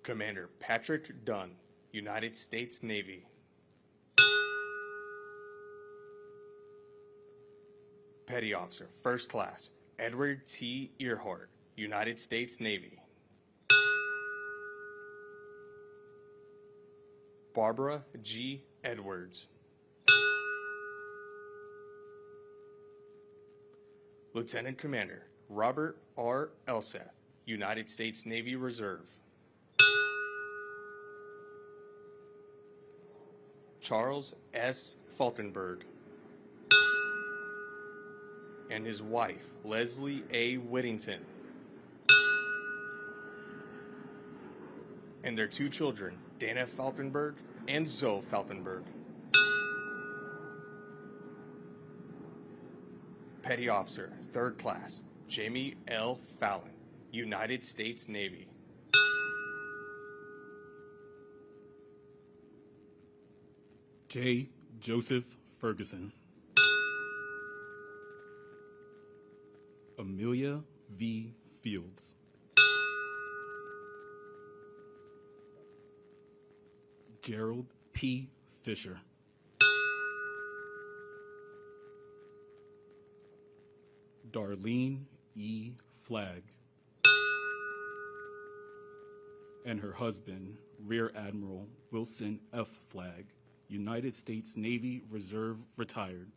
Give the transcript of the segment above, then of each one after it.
Commander Patrick Dunn, United States Navy. Petty Officer, First Class, Edward T. Earhart, United States Navy. Barbara G. Edwards. Lieutenant Commander Robert R. Elseth, United States Navy Reserve. Charles S. Falkenberg and his wife, Leslie A. Whittington, and their two children, Dana Falkenberg and Zoe Falkenberg. Petty Officer, Third Class, Jamie L. Fallon, United States Navy. J. Joseph Ferguson. Amelia V. Fields. Gerald P. Fisher. Darlene E. Flagg. And her husband, Rear Admiral Wilson F. Flagg, United States Navy Reserve, retired.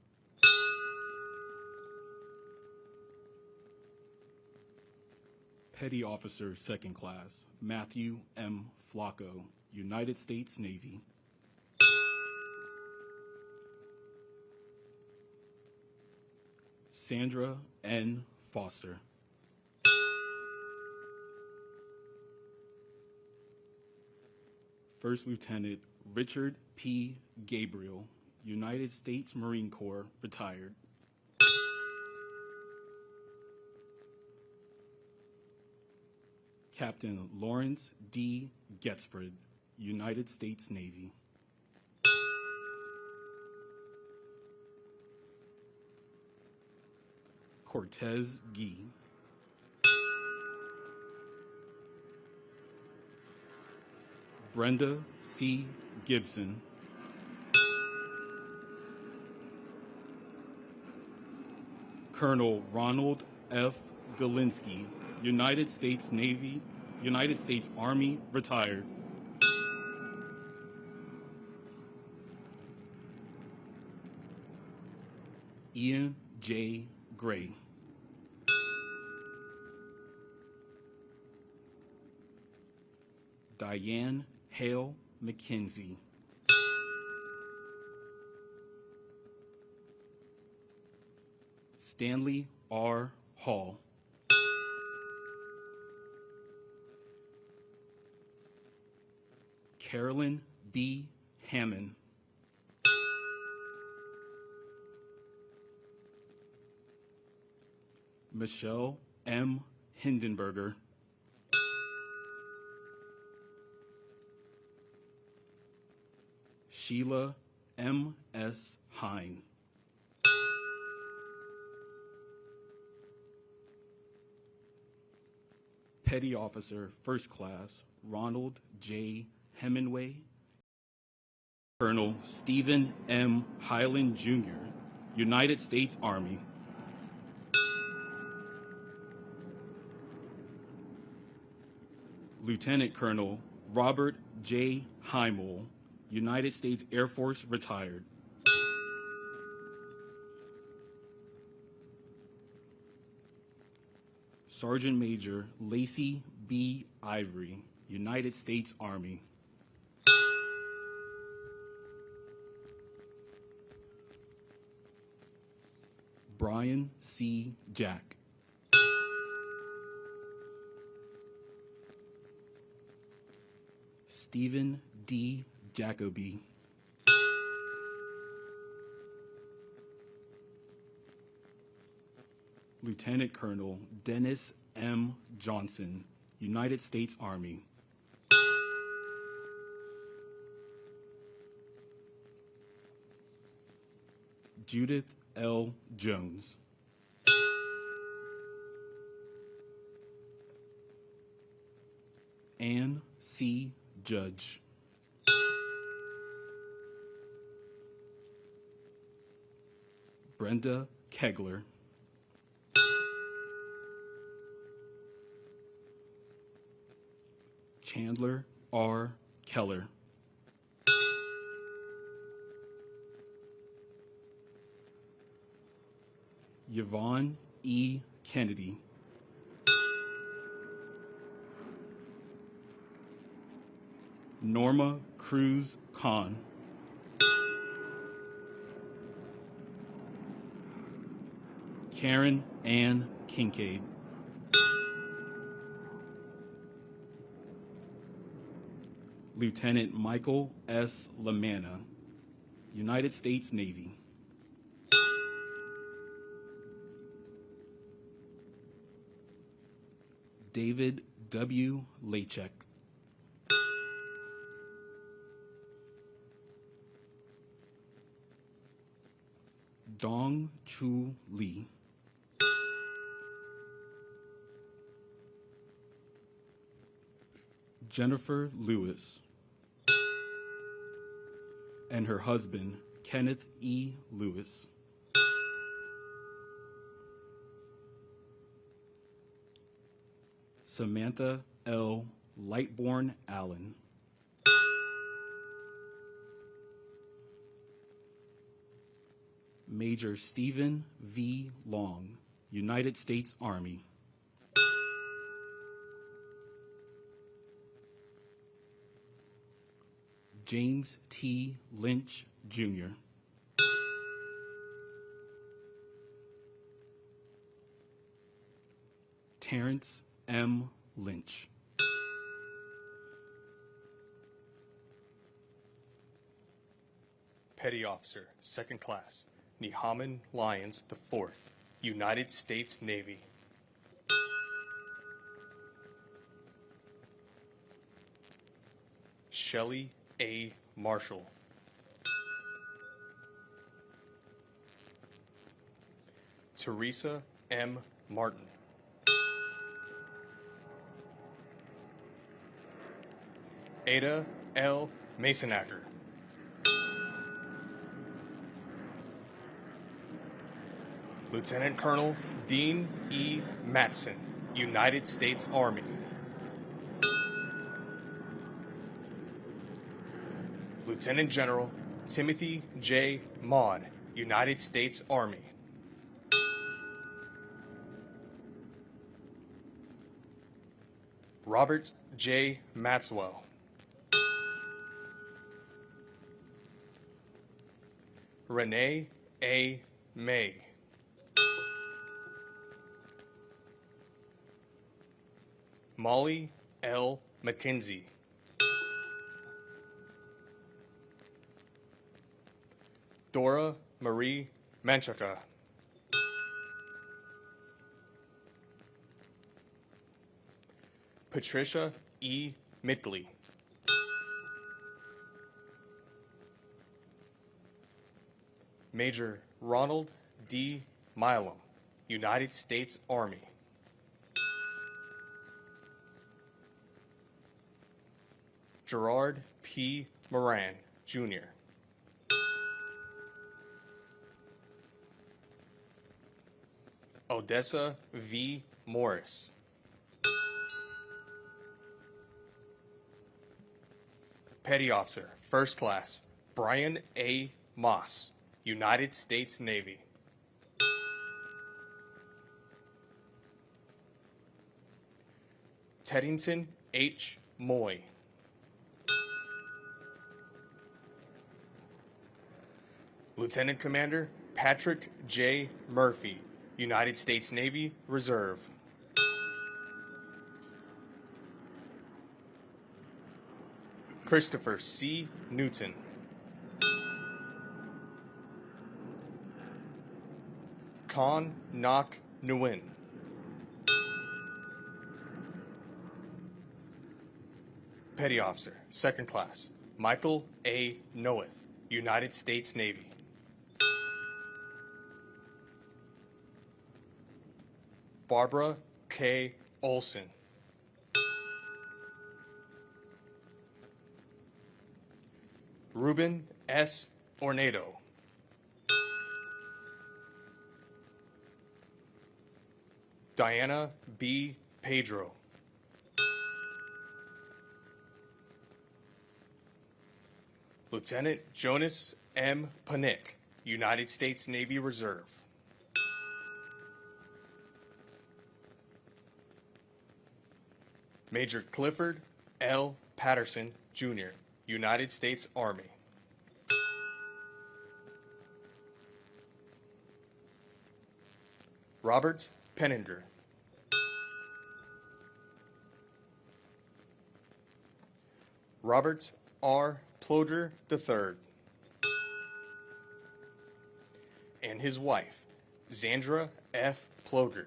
Petty Officer, Second Class, Matthew M. Flacco, United States Navy. Sandra N. Foster. First Lieutenant Richard P. Gabriel, United States Marine Corps, retired. Captain Lawrence D. Getzford, United States Navy. Cortez Gee. Brenda C. Gibson. Colonel Ronald F. Galinsky, United States Navy, United States Army, retired. Ian J. Gray. Diane Hale McKenzie. Stanley R. Hall. Carolyn B. Hammond. Michelle M. Hindenburger. Sheila M. S. Hine. Petty Officer, First Class, Ronald J. Hemingway. Colonel Stephen M. Highland, Jr., United States Army. Lieutenant Colonel Robert J. Heimel, United States Air Force, retired. Sergeant Major Lacey B. Ivory, United States Army. Brian C. Jack. Stephen D. Jacoby. Lieutenant Colonel Dennis M. Johnson, United States Army. Judith L. Jones. Anne C. Judge. Brenda Kegler. Chandler R. Keller. Yvonne E. Kennedy. Norma Cruz Khan. Karen Ann Kincaid. Lieutenant Michael S. Lamanna, United States Navy. David W. Lachek. Dong Chu Lee. Jennifer Lewis. And her husband, Kenneth E. Lewis. Samantha L. Lightborn Allen. Major Stephen V. Long, United States Army. James T. Lynch, Jr. Terrence M. Lynch. Petty Officer, Second Class, Nehaman Lyons IV, United States Navy. Shelley A. Marshall. Teresa M. Martin. Ada L. Masonacker. Lieutenant Colonel Dean E. Matson, United States Army. Lieutenant General Timothy J. Maud, United States Army. Robert J. Maxwell. Renee A. May. Molly L. McKenzie. Dora Marie Manchaka. Patricia E. Midley. Major Ronald D. Milam, United States Army. Gerard P. Moran, Jr. Odessa V. Morris. Petty Officer, First Class, Brian A. Moss, United States Navy. Teddington H. Moy. Lieutenant Commander Patrick J. Murphy, United States Navy Reserve. Christopher C. Newton. Con Nok Nguyen. Petty Officer, Second Class, Michael A. Noeth, United States Navy. Barbara K. Olson. Ruben S. Ornedo. Diana B. Pedro. Lieutenant Jonas M. Panick, United States Navy Reserve. Major Clifford L. Patterson, Jr., United States Army. Robert Penninger. Robert R. Ploder III. And his wife, Zandra F. Ploder.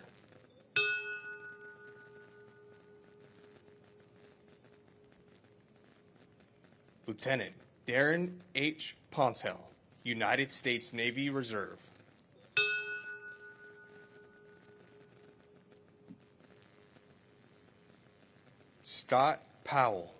Lieutenant Darren H. Ponsell, United States Navy Reserve. Scott Powell.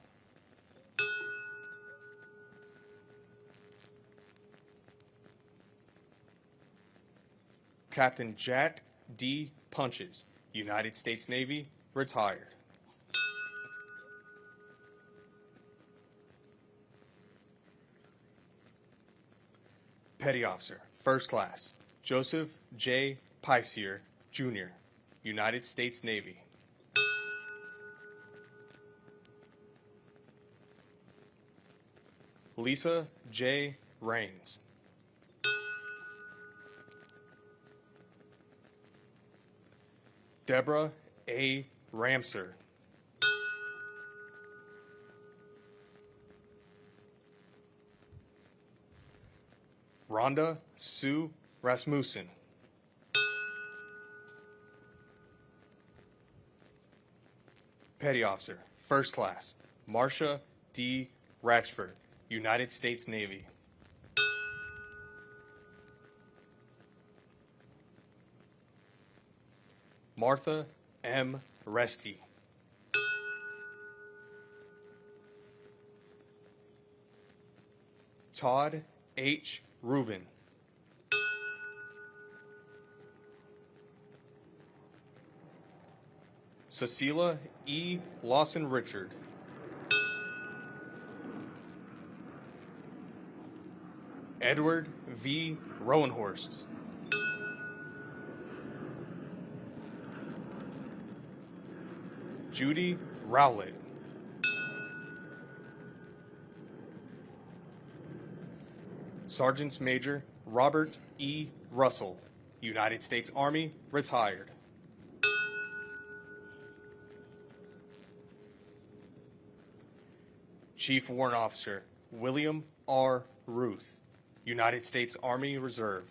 Captain Jack D. Punches, United States Navy, retired. Petty Officer, First Class, Joseph J. Piesier, Jr., United States Navy. Lisa J. Raines. Deborah A. Ramser. Rhonda Sue Rasmussen. Petty Officer, First Class, Marcia D. Ratchford, United States Navy. Martha M. Reski. Todd H. Rubin. Cecilia E. Lawson Richard. Edward V. Rowenhorst. Judy Rowlett. Sergeant Major Robert E. Russell, United States Army, retired. Chief Warrant Officer William R. Ruth, United States Army Reserve.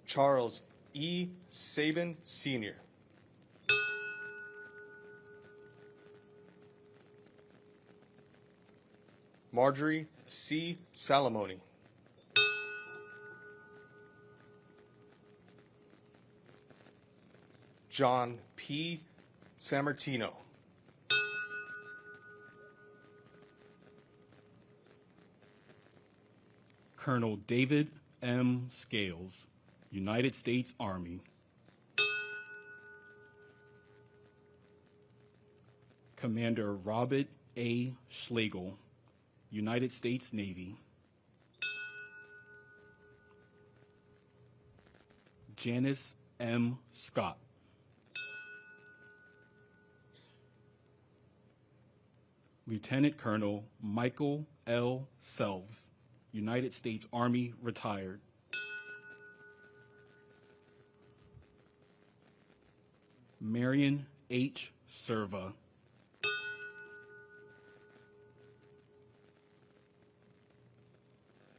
Charles E. Sabin, Sr. Marjorie C. Salamoni. John P. Sammartino. Colonel David M. Scales, United States Army. Commander Robert A. Schlegel, United States Navy. Janice M. Scott. Lieutenant Colonel Michael L. Selves, United States Army, retired. Marion H. Serva.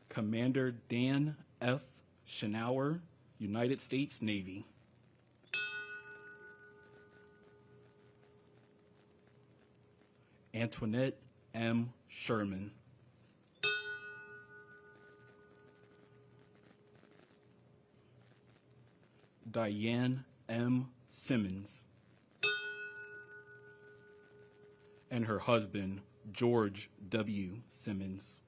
Commander Dan F. Schnauer, United States Navy. Antoinette M. Sherman. Diane M. Simmons. and her husband, George W. Simmons.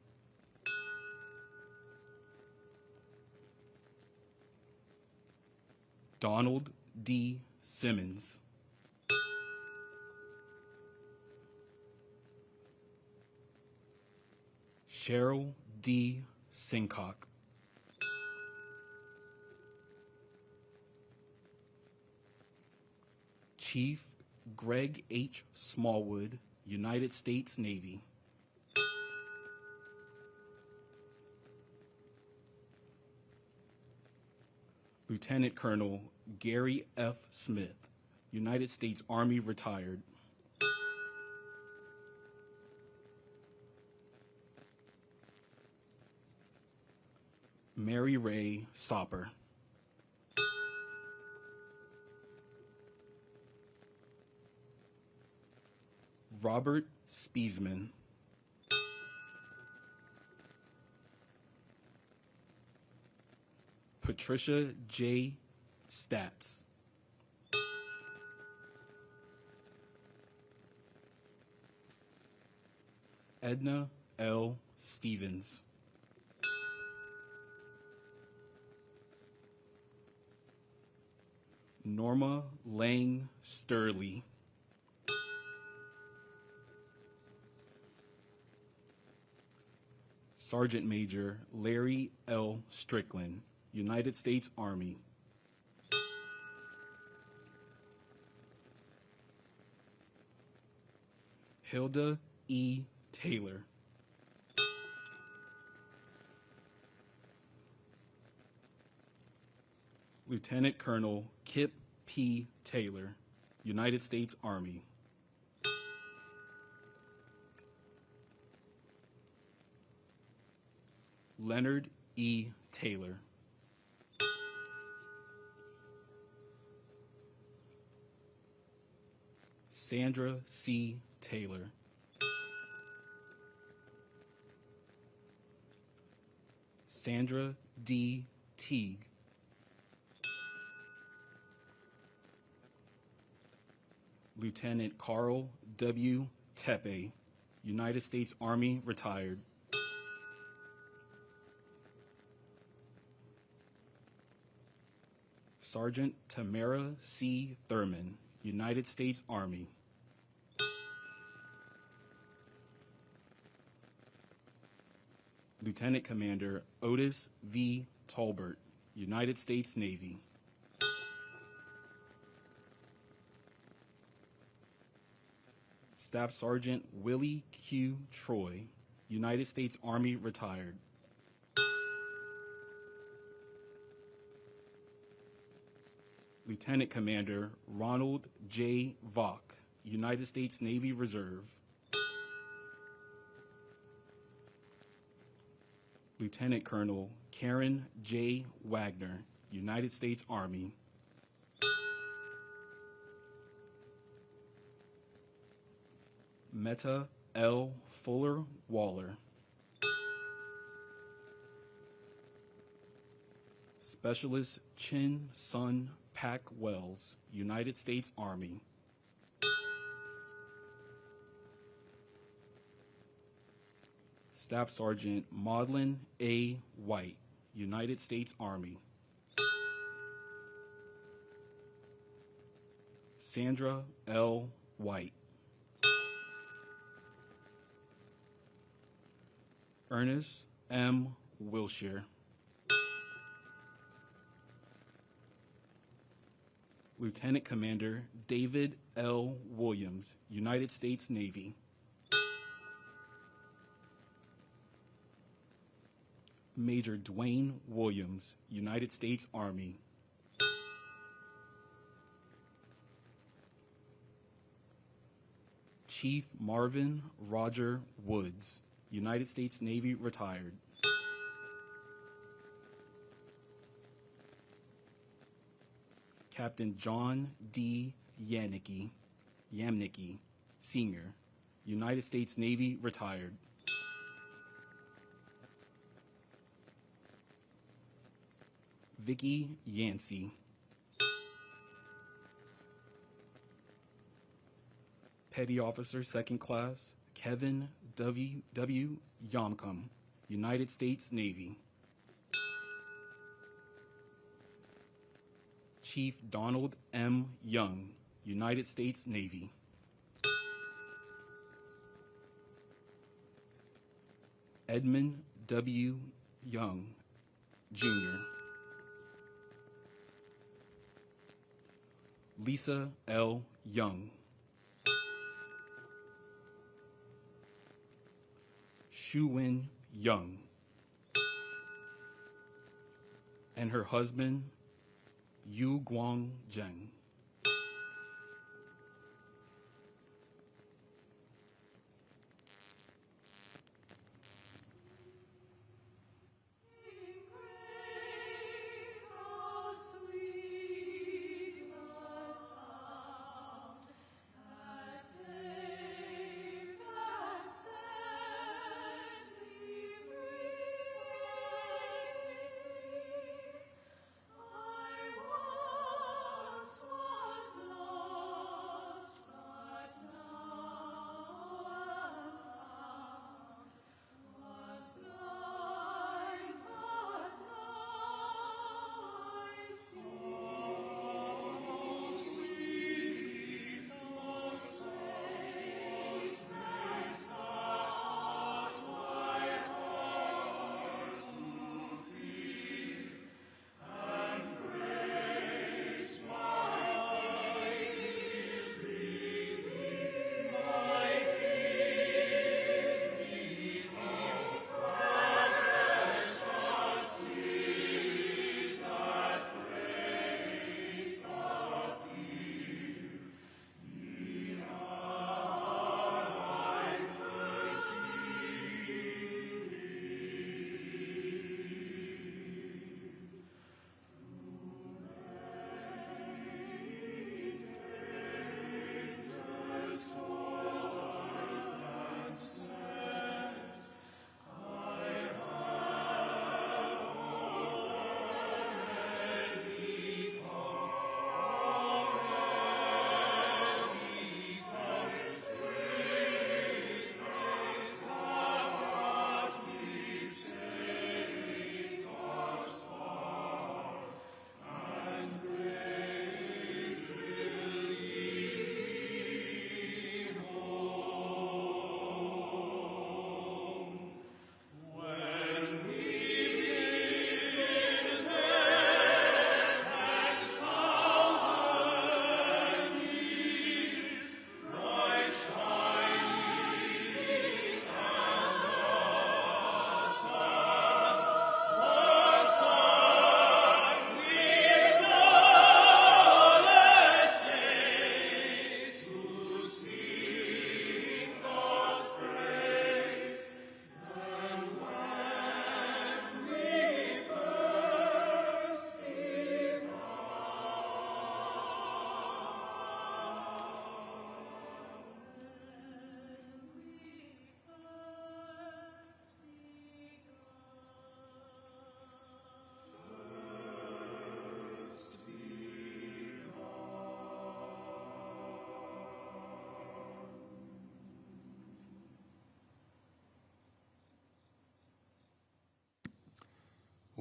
Donald D. Simmons. Cheryl D. Sincock. Chief Greg H. Smallwood, United States Navy. Lieutenant Colonel Gary F. Smith, United States Army, retired. Mary Ray Sopper. Robert Spiesman. Patricia J. Statz. Edna L. Stevens. Norma Lang Sturley. Sergeant Major Larry L. Strickland, United States Army. Hilda E. Taylor. Lieutenant Colonel Kip P. Taylor, United States Army. Leonard E. Taylor. Sandra C. Taylor. Sandra D. Teague. Lieutenant Carl W. Tepe, United States Army, retired. Sergeant Tamara C. Thurman, United States Army. Lieutenant Commander Otis V. Tolbert, United States Navy. Staff Sergeant Willie Q. Troy, United States Army, retired. Lieutenant Commander Ronald J. Vaughn, United States Navy Reserve. Lieutenant Colonel Karen J. Wagner, United States Army. Meta L. Fuller Waller. Specialist Chin Sun Pack Wells, United States Army. Staff Sergeant Maudlin A. White, United States Army. Sandra L. White. Ernest M. Wilshire. Lieutenant Commander David L. Williams, United States Navy. Major Dwayne Williams, United States Army. Chief Marvin Roger Woods, United States Navy, retired. Captain John D. Yamnicki, Sr., United States Navy, retired. Vicky Yancey. Petty Officer, Second Class, Kevin W. Yomcom, United States Navy. Chief Donald M. Young, United States Navy. Edmund W. Young, Jr. Lisa L. Young. Shuwen Young. And her husband, Yu Guang Zheng.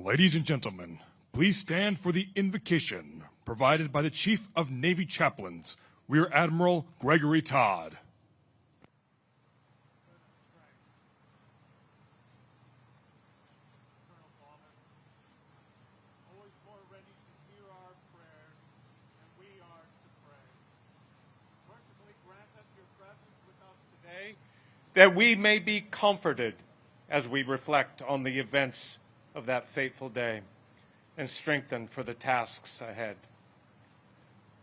Ladies and gentlemen, please stand for the invocation provided by the Chief of Navy Chaplains, Rear Admiral Gregory Todd. That we may be comforted as we reflect on the events of that fateful day and strengthened for the tasks ahead.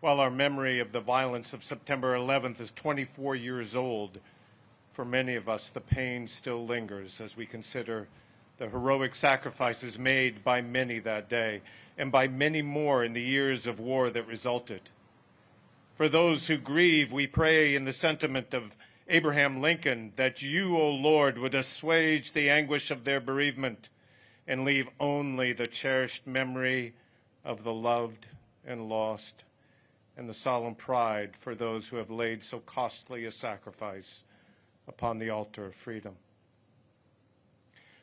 While our memory of the violence of September 11th is 24 years old, for many of us the pain still lingers as we consider the heroic sacrifices made by many that day and by many more in the years of war that resulted. For those who grieve, we pray in the sentiment of Abraham Lincoln that you, O Lord, would assuage the anguish of their bereavement and leave only the cherished memory of the loved and lost. and the solemn pride for those who have laid so costly a sacrifice upon the altar of freedom.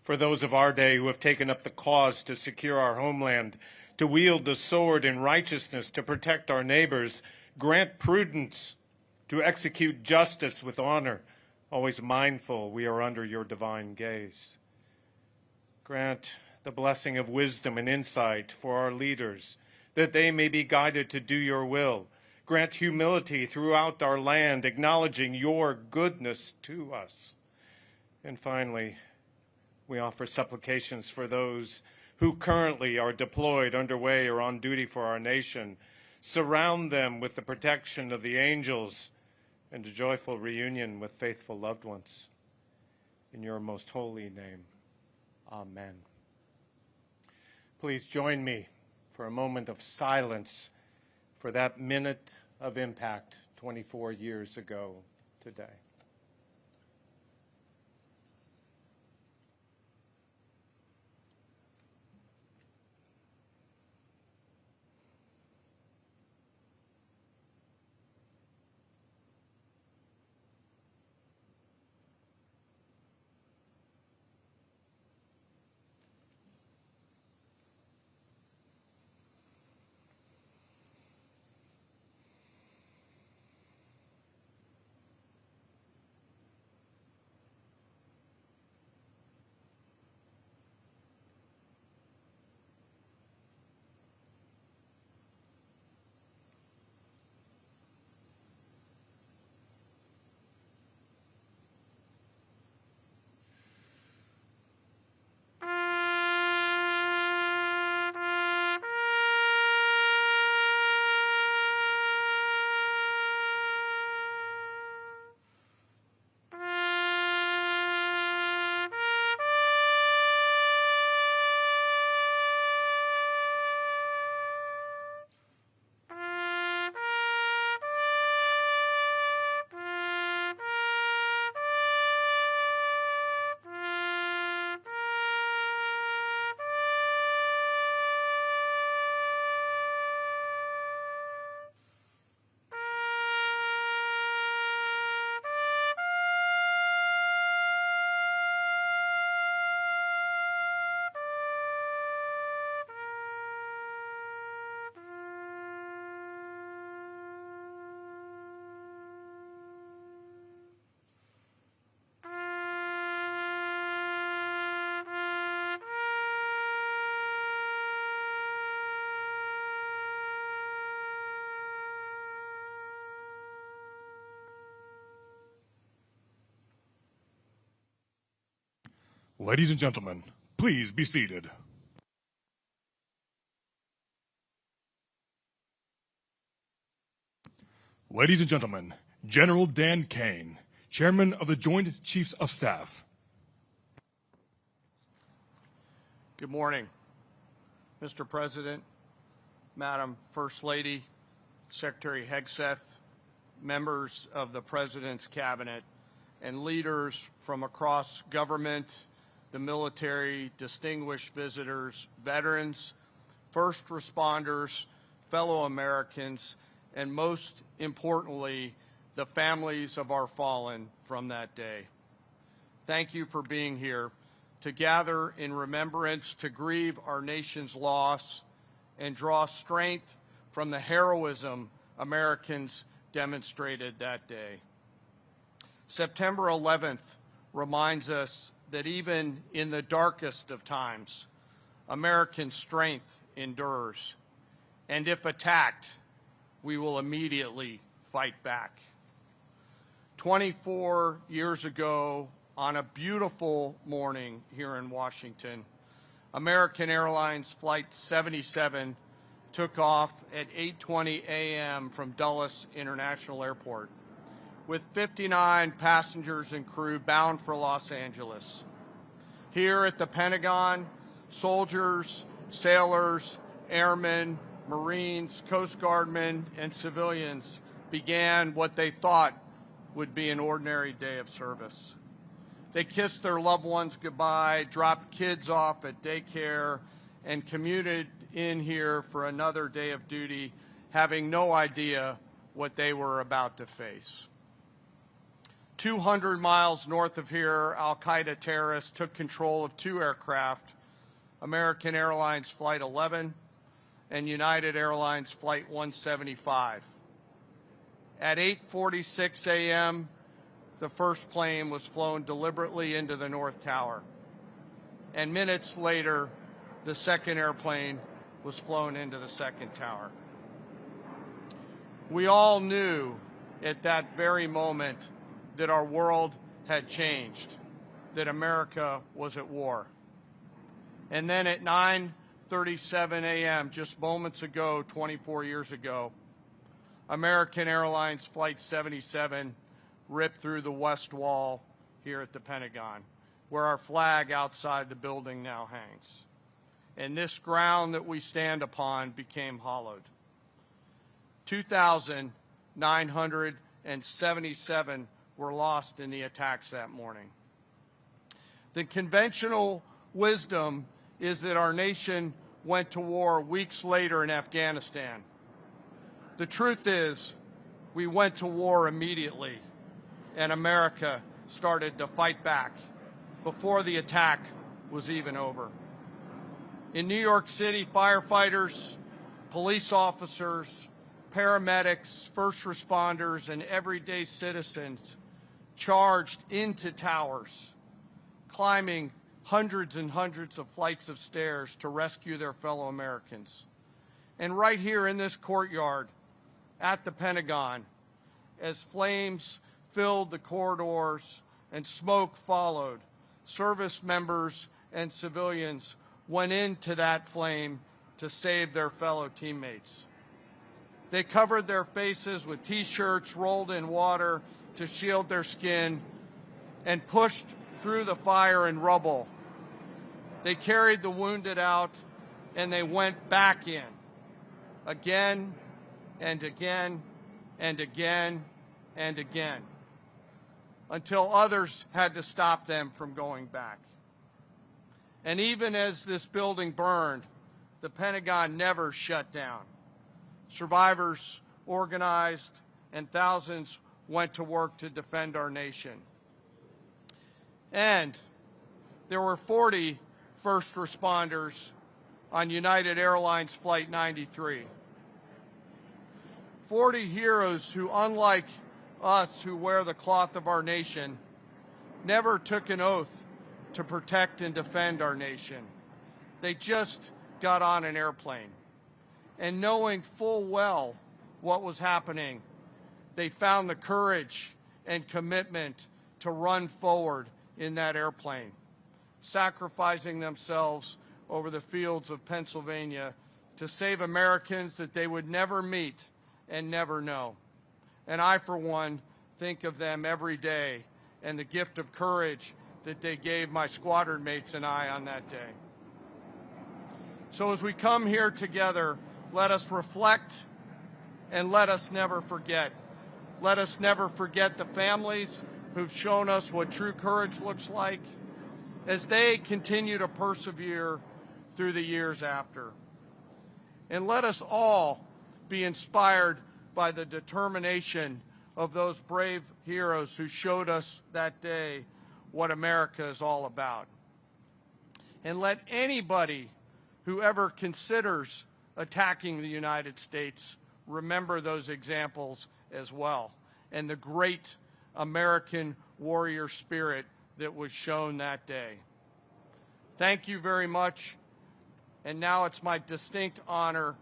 For those of our day who have taken up the cause to secure our homeland, to wield the sword in righteousness to protect our neighbors, grant prudence to execute justice with honor, always mindful we are under your divine gaze. Grant the blessing of wisdom and insight for our leaders, that they may be guided to do your will. Grant humility throughout our land, acknowledging your goodness to us. And finally, we offer supplications for those who currently are deployed, underway, or on duty for our nation. Surround them with the protection of the angels and a joyful reunion with faithful loved ones. In your most holy name, amen. Please join me for a moment of silence for that minute of impact 24 years ago today. Ladies and gentlemen, please be seated. Ladies and gentlemen, General Dan Kane, Chairman of the Joint Chiefs of Staff. Good morning, Mr. President, Madam First Lady, Secretary Hegseth, members of the President's Cabinet, and leaders from across government, the military, distinguished visitors, veterans, first responders, fellow Americans, and most importantly, the families of our fallen from that day. Thank you for being here to gather in remembrance, to grieve our nation's loss, and draw strength from the heroism Americans demonstrated that day. September 11th reminds us that even in the darkest of times, American strength endures, and if attacked, we will immediately fight back. 24 years ago, on a beautiful morning here in Washington, American Airlines Flight 77 took off at 8:20 a.m. from Dulles International Airport, with 59 passengers and crew bound for Los Angeles. Here at the Pentagon, soldiers, sailors, airmen, Marines, Coast Guardmen, and civilians began what they thought would be an ordinary day of service. They kissed their loved ones goodbye, dropped kids off at daycare, and commuted in here for another day of duty, having no idea what they were about to face. 200 miles north of here, al-Qaeda terrorists took control of 2 aircraft, American Airlines Flight 11 and United Airlines Flight 175. At 8:46 a.m., the first plane was flown deliberately into the North Tower. And minutes later, the second airplane was flown into the second tower. We all knew at that very moment that our world had changed, that America was at war. And then at 9:37 a.m., just moments ago, 24 years ago, American Airlines Flight 77 ripped through the west wall here at the Pentagon, where our flag outside the building now hangs. And this ground that we stand upon became hollowed. 2,977 were lost in the attacks that morning. The conventional wisdom is that our nation went to war weeks later in Afghanistan. The truth is, we went to war immediately, and America started to fight back before the attack was even over. In New York City, firefighters, police officers, paramedics, first responders, and everyday citizens charged into towers, climbing hundreds and hundreds of flights of stairs to rescue their fellow Americans. And right here in this courtyard at the Pentagon, as flames filled the corridors and smoke followed, service members and civilians went into that flame to save their fellow teammates. They covered their faces with T-shirts rolled in water to shield their skin and pushed through the fire and rubble. They carried the wounded out and they went back in again and again and again and again until others had to stop them from going back. And even as this building burned, the Pentagon never shut down. Survivors organized and thousands went to work to defend our nation. And there were 40 first responders on United Airlines Flight 93. 40 heroes who, unlike us who wear the cloth of our nation, never took an oath to protect and defend our nation. They just got on an airplane. And knowing full well what was happening, they found the courage and commitment to run forward in that airplane, sacrificing themselves over the fields of Pennsylvania to save Americans that they would never meet and never know. And I, for one, think of them every day and the gift of courage that they gave my squadron mates and I on that day. So as we come here together, let us reflect and let us never forget. Let us never forget the families who've shown us what true courage looks like as they continue to persevere through the years after. And let us all be inspired by the determination of those brave heroes who showed us that day what America is all about. And let anybody who ever considers attacking the United States remember those examples as well, and the great American warrior spirit that was shown that day. Thank you very much. And now it's my distinct honor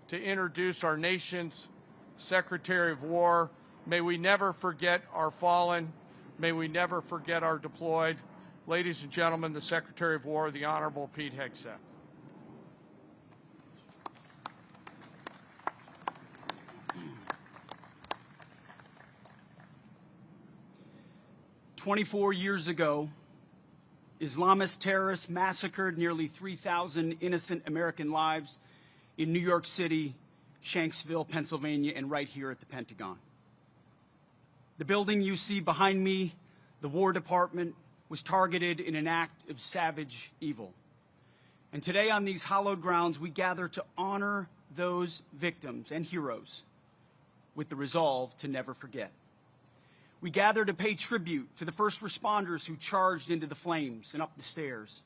to introduce our nation's Secretary of War. May we never forget our fallen. May we never forget our deployed. Ladies and gentlemen, the Secretary of War, the Honorable Pete Hegseth. 24 years ago, Islamist terrorists massacred nearly 3,000 innocent American lives in New York City, Shanksville, Pennsylvania, and right here at the Pentagon. The building you see behind me, the War Department, was targeted in an act of savage evil. And today on these hallowed grounds, we gather to honor those victims and heroes with the resolve to never forget. We gather to pay tribute to the first responders who charged into the flames and up the stairs,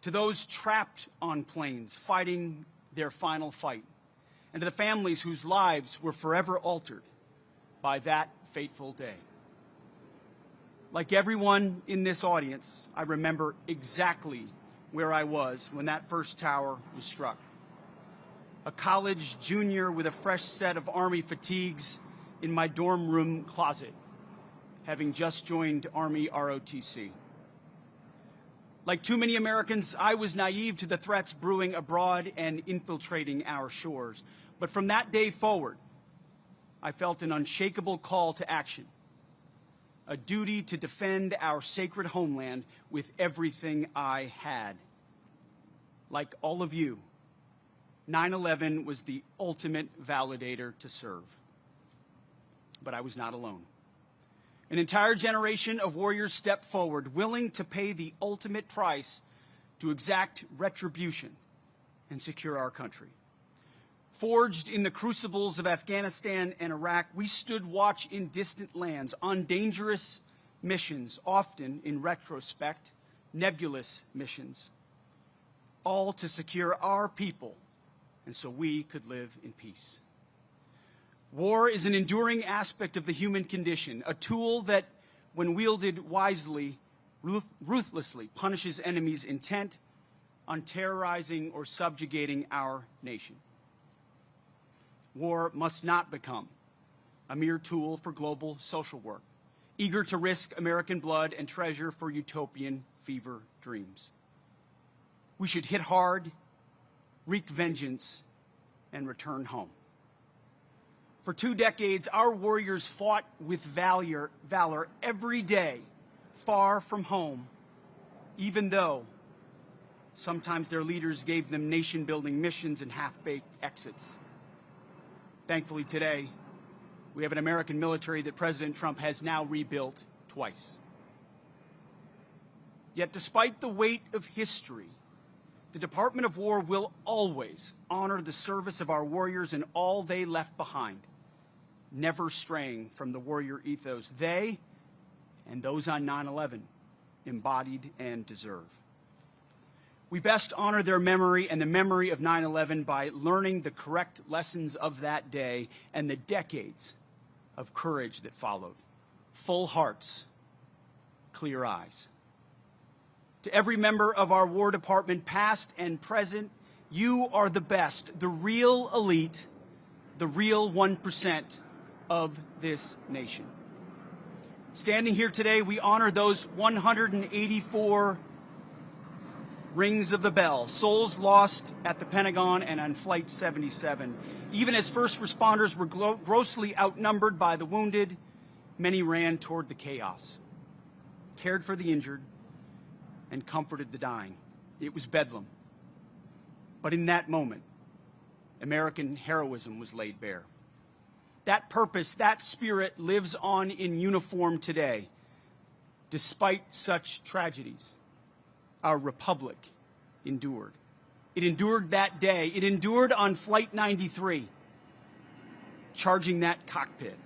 to those trapped on planes fighting their final fight, and to the families whose lives were forever altered by that fateful day. Like everyone in this audience, I remember exactly where I was when that first tower was struck. A college junior with a fresh set of Army fatigues in my dorm room closet, having just joined Army ROTC. Like too many Americans, I was naive to the threats brewing abroad and infiltrating our shores. But from that day forward, I felt an unshakable call to action, a duty to defend our sacred homeland with everything I had. Like all of you, 9/11 was the ultimate validator to serve. But I was not alone. An entire generation of warriors stepped forward, willing to pay the ultimate price to exact retribution and secure our country. Forged in the crucibles of Afghanistan and Iraq, we stood watch in distant lands on dangerous missions, often, in retrospect, nebulous missions, all to secure our people and so we could live in peace. War is an enduring aspect of the human condition, a tool that, when wielded wisely, ruthlessly punishes enemies intent on terrorizing or subjugating our nation. War must not become a mere tool for global social work, eager to risk American blood and treasure for utopian fever dreams. We should hit hard, wreak vengeance, and return home. For 2 decades, our warriors fought with valor every day, far from home, even though sometimes their leaders gave them nation-building missions and half-baked exits. Thankfully, today, we have an American military that President Trump has now rebuilt twice. Yet, despite the weight of history, the Department of War will always honor the service of our warriors and all they left behind, never straying from the warrior ethos they and those on 9/11 embodied and deserve. We best honor their memory and the memory of 9/11 by learning the correct lessons of that day and the decades of courage that followed. Full hearts, clear eyes. To every member of our War Department, past and present, you are the best, the real elite, the real 1% of this nation. Standing here today, we honor those 184 rings of the bell, souls lost at the Pentagon and on Flight 77. Even as first responders were grossly outnumbered by the wounded, many ran toward the chaos, cared for the injured, and comforted the dying. It was bedlam. But in that moment, American heroism was laid bare. That purpose, that spirit lives on in uniform today. Despite such tragedies, our republic endured. It endured that day. It endured on Flight 93, charging that cockpit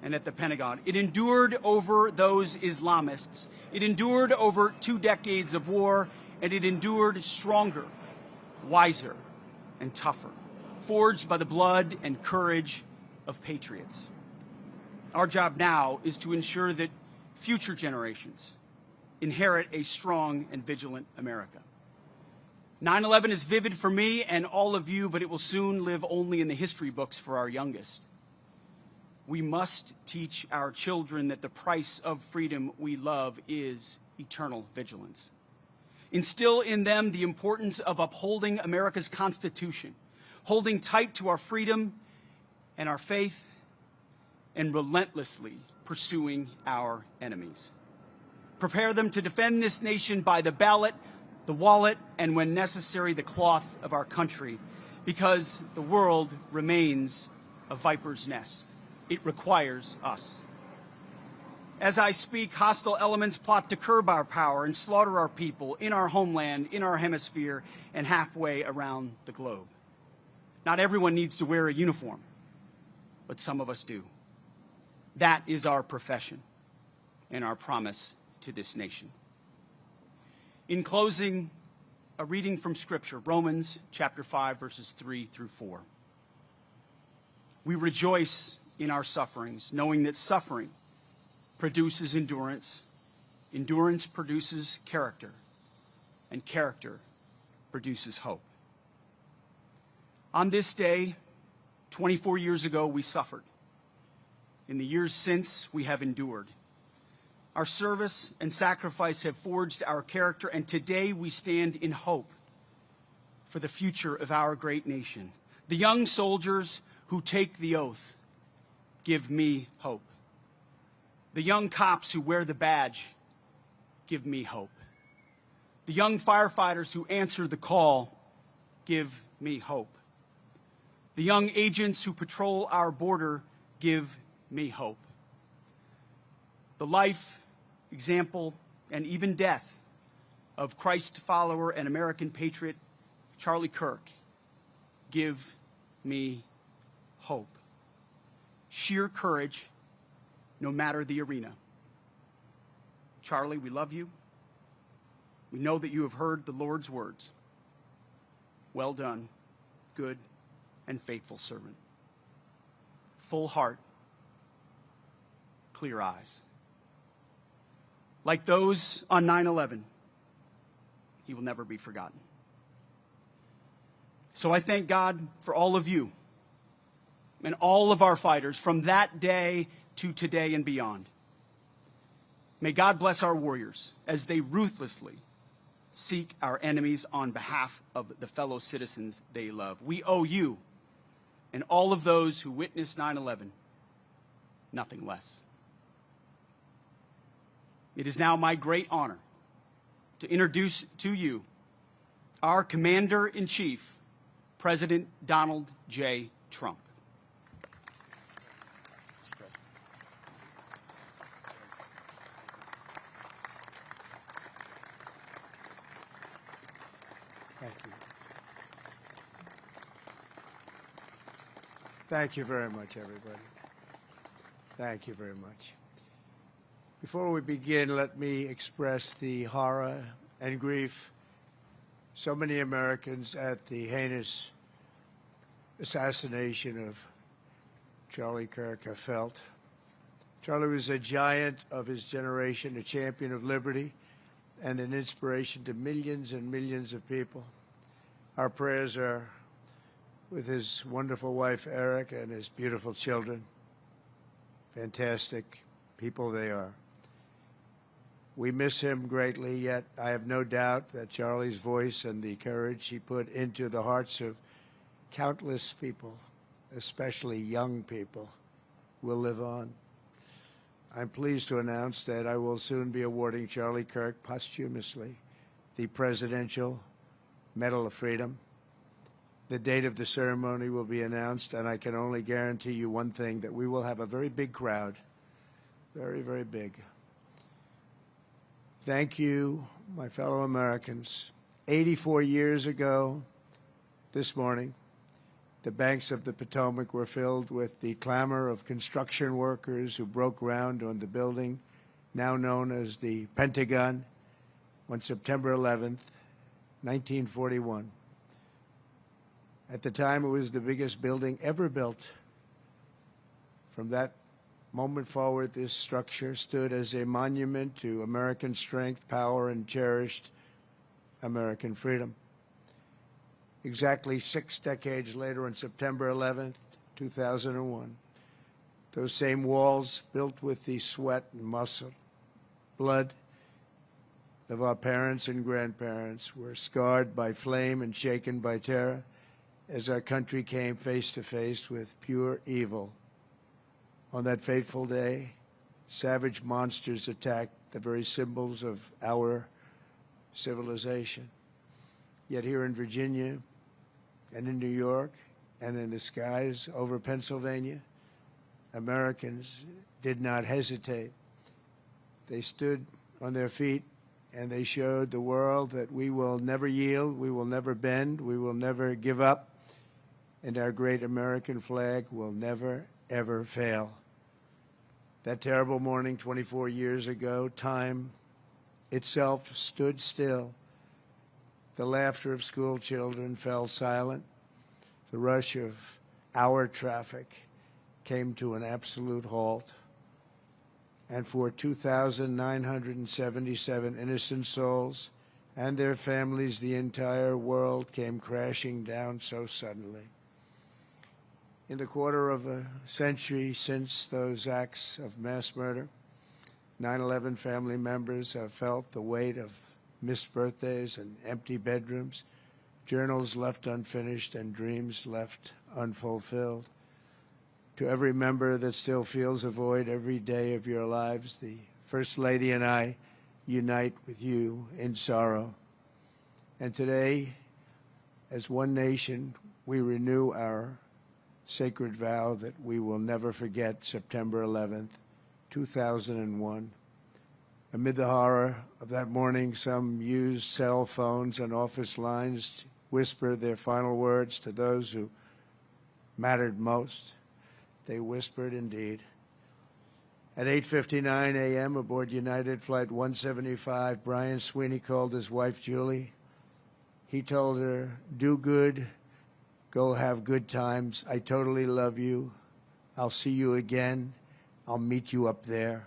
and at the Pentagon. It endured over those Islamists. It endured over 2 decades of war, and it endured stronger, wiser, and tougher, forged by the blood and courage of patriots. Our job now is to ensure that future generations inherit a strong and vigilant America. 9/11 is vivid for me and all of you, but it will soon live only in the history books for our youngest. We must teach our children that the price of freedom we love is eternal vigilance. Instill in them the importance of upholding America's Constitution, holding tight to our freedom and our faith, and relentlessly pursuing our enemies. Prepare them to defend this nation by the ballot, the wallet, and when necessary, the cloth of our country, because the world remains a viper's nest. It requires us. As I speak, hostile elements plot to curb our power and slaughter our people in our homeland, in our hemisphere, and halfway around the globe. Not everyone needs to wear a uniform, but some of us do. That is our profession and our promise to this nation. In closing, a reading from Scripture, Romans chapter 5, verses 3 through 4. We rejoice in our sufferings, knowing that suffering produces endurance, endurance produces character, and character produces hope. On this day, 24 years ago, we suffered. In the years since, we have endured. Our service and sacrifice have forged our character, and today we stand in hope for the future of our great nation. The young soldiers who take the oath give me hope. The young cops who wear the badge give me hope. The young firefighters who answer the call give me hope. The young agents who patrol our border give me hope. The life, example, and even death of Christ follower and American patriot Charlie Kirk give me hope. Sheer courage, no matter the arena. Charlie, we love you. We know that you have heard the Lord's words. Well done, good and faithful servant. Full heart, clear eyes. Like those on 9/11, he will never be forgotten. So I thank God for all of you and all of our fighters from that day to today and beyond. May God bless our warriors as they ruthlessly seek our enemies on behalf of the fellow citizens they love. We owe you and all of those who witnessed 9/11 nothing less. It is now my great honor to introduce to you our Commander-in-Chief, President Donald J. Trump. Thank you. Thank you very much, everybody. Thank you very much. Before we begin, let me express the horror and grief so many Americans at the heinous assassination of Charlie Kirk have felt. Charlie was a giant of his generation, a champion of liberty, and an inspiration to millions and millions of people. Our prayers are with his wonderful wife, Eric, and his beautiful children. Fantastic people they are. We miss him greatly, yet I have no doubt that Charlie's voice and the courage he put into the hearts of countless people, especially young people, will live on. I'm pleased to announce that I will soon be awarding Charlie Kirk posthumously the Presidential Medal of Freedom. The date of the ceremony will be announced, and I can only guarantee you one thing, that we will have a very big crowd, very, very big. Thank you, my fellow Americans. 84 years ago this morning, the banks of the Potomac were filled with the clamor of construction workers who broke ground on the building now known as the Pentagon on September 11th, 1941. At the time, it was the biggest building ever built. From that moment forward, this structure stood as a monument to American strength, power, and cherished American freedom. Exactly 6 decades later, on September 11th, 2001, those same walls, built with the sweat and muscle, blood of our parents and grandparents, were scarred by flame and shaken by terror as our country came face to face with pure evil. On that fateful day, savage monsters attacked the very symbols of our civilization. Yet here in Virginia and in New York and in the skies over Pennsylvania, Americans did not hesitate. They stood on their feet and they showed the world that we will never yield, we will never bend, we will never give up, and our great American flag will never, ever fail. That terrible morning 24 years ago, time itself stood still. The laughter of school children fell silent. The rush of our traffic came to an absolute halt. And for 2,977 innocent souls and their families, the entire world came crashing down so suddenly. In the quarter of a century since those acts of mass murder, 9/11 family members have felt the weight of missed birthdays and empty bedrooms, journals left unfinished and dreams left unfulfilled. To every member that still feels a void every day of your lives, the First Lady and I unite with you in sorrow. And today, as one nation, we renew our sacred vow that we will never forget September 11th, 2001. Amid the horror of that morning, some used cell phones and office lines to whisper their final words to those who mattered most. They whispered indeed. At 8:59 a.m. aboard United Flight 175, Brian Sweeney called his wife, Julie. He told her, "Do good, go have good times. I totally love you. I'll see you again. I'll meet you up there."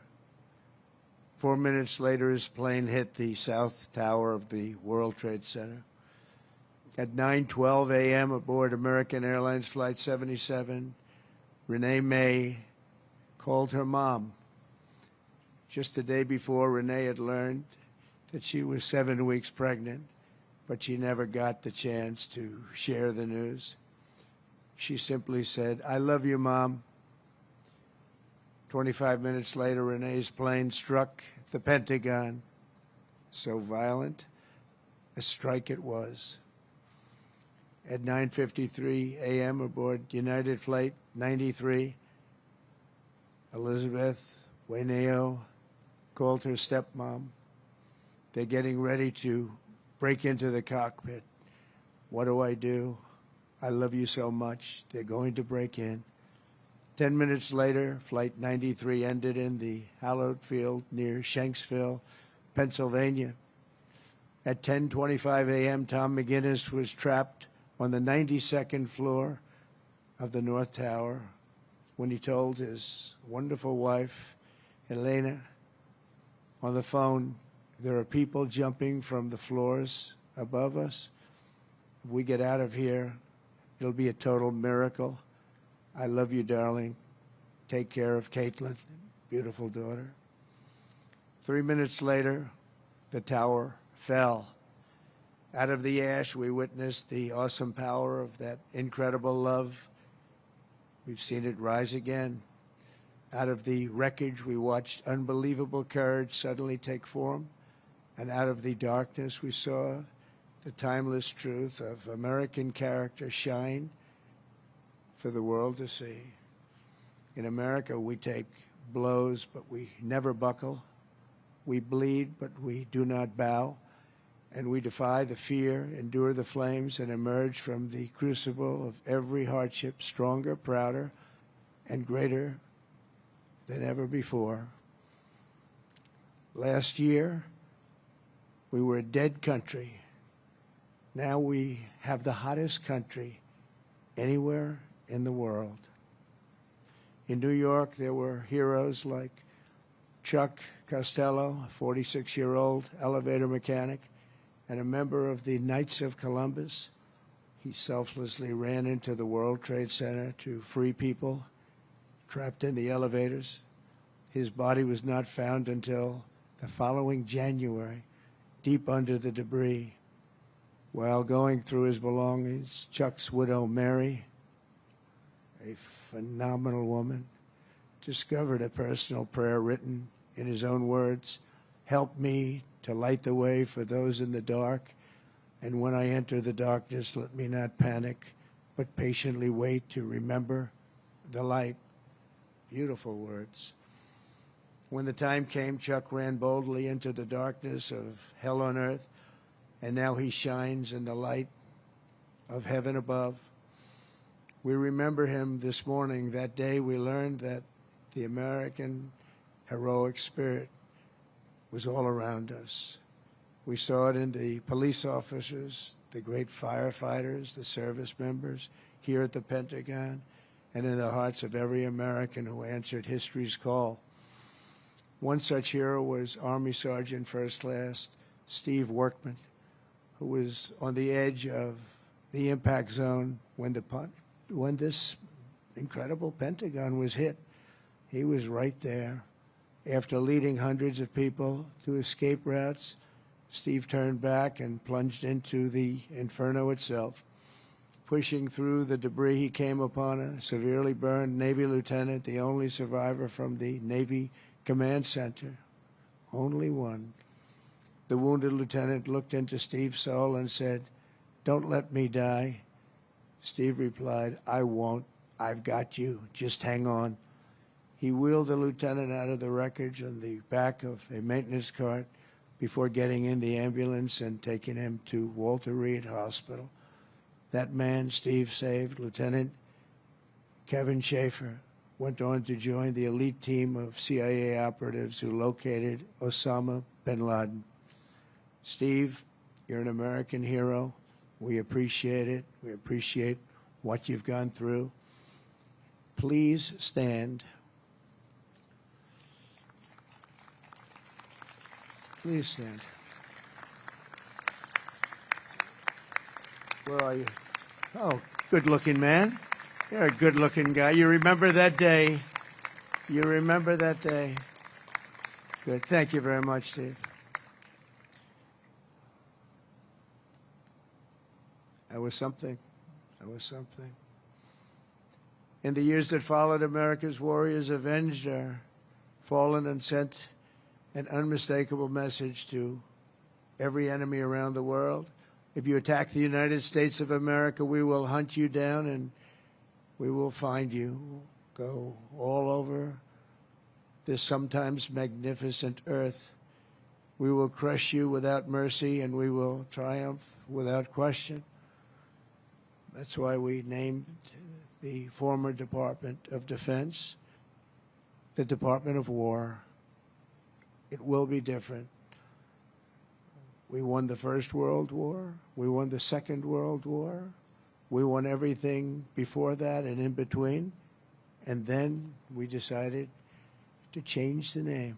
4 minutes later, his plane hit the south tower of the World Trade Center. At 9:12 a.m. aboard American Airlines Flight 77, Renee May called her mom. Just the day before, Renee had learned that she was 7 weeks pregnant, but she never got the chance to share the news. She simply said, "I love you, Mom." 25 minutes later, Renee's plane struck the Pentagon. So violent, a strike it was. At 9:53 a.m. aboard United Flight 93, Elizabeth Waineo called her stepmom. They're getting ready to break into the cockpit. What do I do? I love you so much. They're going to break in. 10 minutes later, Flight 93 ended in the hallowed field near Shanksville, Pennsylvania. At 10:25 a.m., Tom McGinnis was trapped on the 92nd floor of the North Tower when he told his wonderful wife, Elena, on the phone, "There are people jumping from the floors above us. If we get out of here, it'll be a total miracle. I love you, darling. Take care of Caitlin, beautiful daughter." 3 minutes later, the tower fell. Out of the ash, we witnessed the awesome power of that incredible love. We've seen it rise again. Out of the wreckage, we watched unbelievable courage suddenly take form. And out of the darkness, we saw the timeless truth of American character shine for the world to see. In America, we take blows, but we never buckle. We bleed, but we do not bow. And we defy the fear, endure the flames, and emerge from the crucible of every hardship stronger, prouder, and greater than ever before. Last year, we were a dead country. Now we have the hottest country anywhere in the world. In New York, there were heroes like Chuck Costello, a 46-year-old elevator mechanic, and a member of the Knights of Columbus. He selflessly ran into the World Trade Center to free people trapped in the elevators. His body was not found until the following January, deep under the debris. While going through his belongings, Chuck's widow, Mary, a phenomenal woman, discovered a personal prayer written in his own words, "Help me to light the way for those in the dark, and when I enter the darkness, let me not panic, but patiently wait to remember the light." Beautiful words. When the time came, Chuck ran boldly into the darkness of hell on earth, and now he shines in the light of heaven above. We remember him this morning. That day we learned that the American heroic spirit was all around us. We saw it in the police officers, the great firefighters, the service members here at the Pentagon, and in the hearts of every American who answered history's call. One such hero was Army Sergeant First Class Steve Workman, who was on the edge of the impact zone when this incredible Pentagon was hit. He was right there. After leading hundreds of people to escape routes, Steve turned back and plunged into the inferno itself. Pushing through the debris, he came upon a severely burned Navy lieutenant, the only survivor from the Navy Command Center. Only one. The wounded lieutenant looked into Steve's soul and said, "Don't let me die." Steve replied, "I won't. I've got you. Just hang on." He wheeled the lieutenant out of the wreckage on the back of a maintenance cart before getting in the ambulance and taking him to Walter Reed Hospital. That man Steve saved, Lieutenant Kevin Schaefer, went on to join the elite team of CIA operatives who located Osama bin Laden. Steve, you're an American hero. We appreciate it. We appreciate what you've gone through. Please stand. Please stand. Where are you? Oh, good-looking man. You're a good-looking guy. You remember that day. You remember that day. Good. Thank you very much, Steve. That was something. That was something. In the years that followed, America's warriors avenged our fallen and sent an unmistakable message to every enemy around the world. If you attack the United States of America, we will hunt you down and we will find you. We'll go all over this sometimes magnificent earth. We will crush you without mercy and we will triumph without question. That's why we named the former Department of Defense the Department of War. It will be different. We won the First World War. We won the Second World War. We won everything before that and in between. And then we decided to change the name.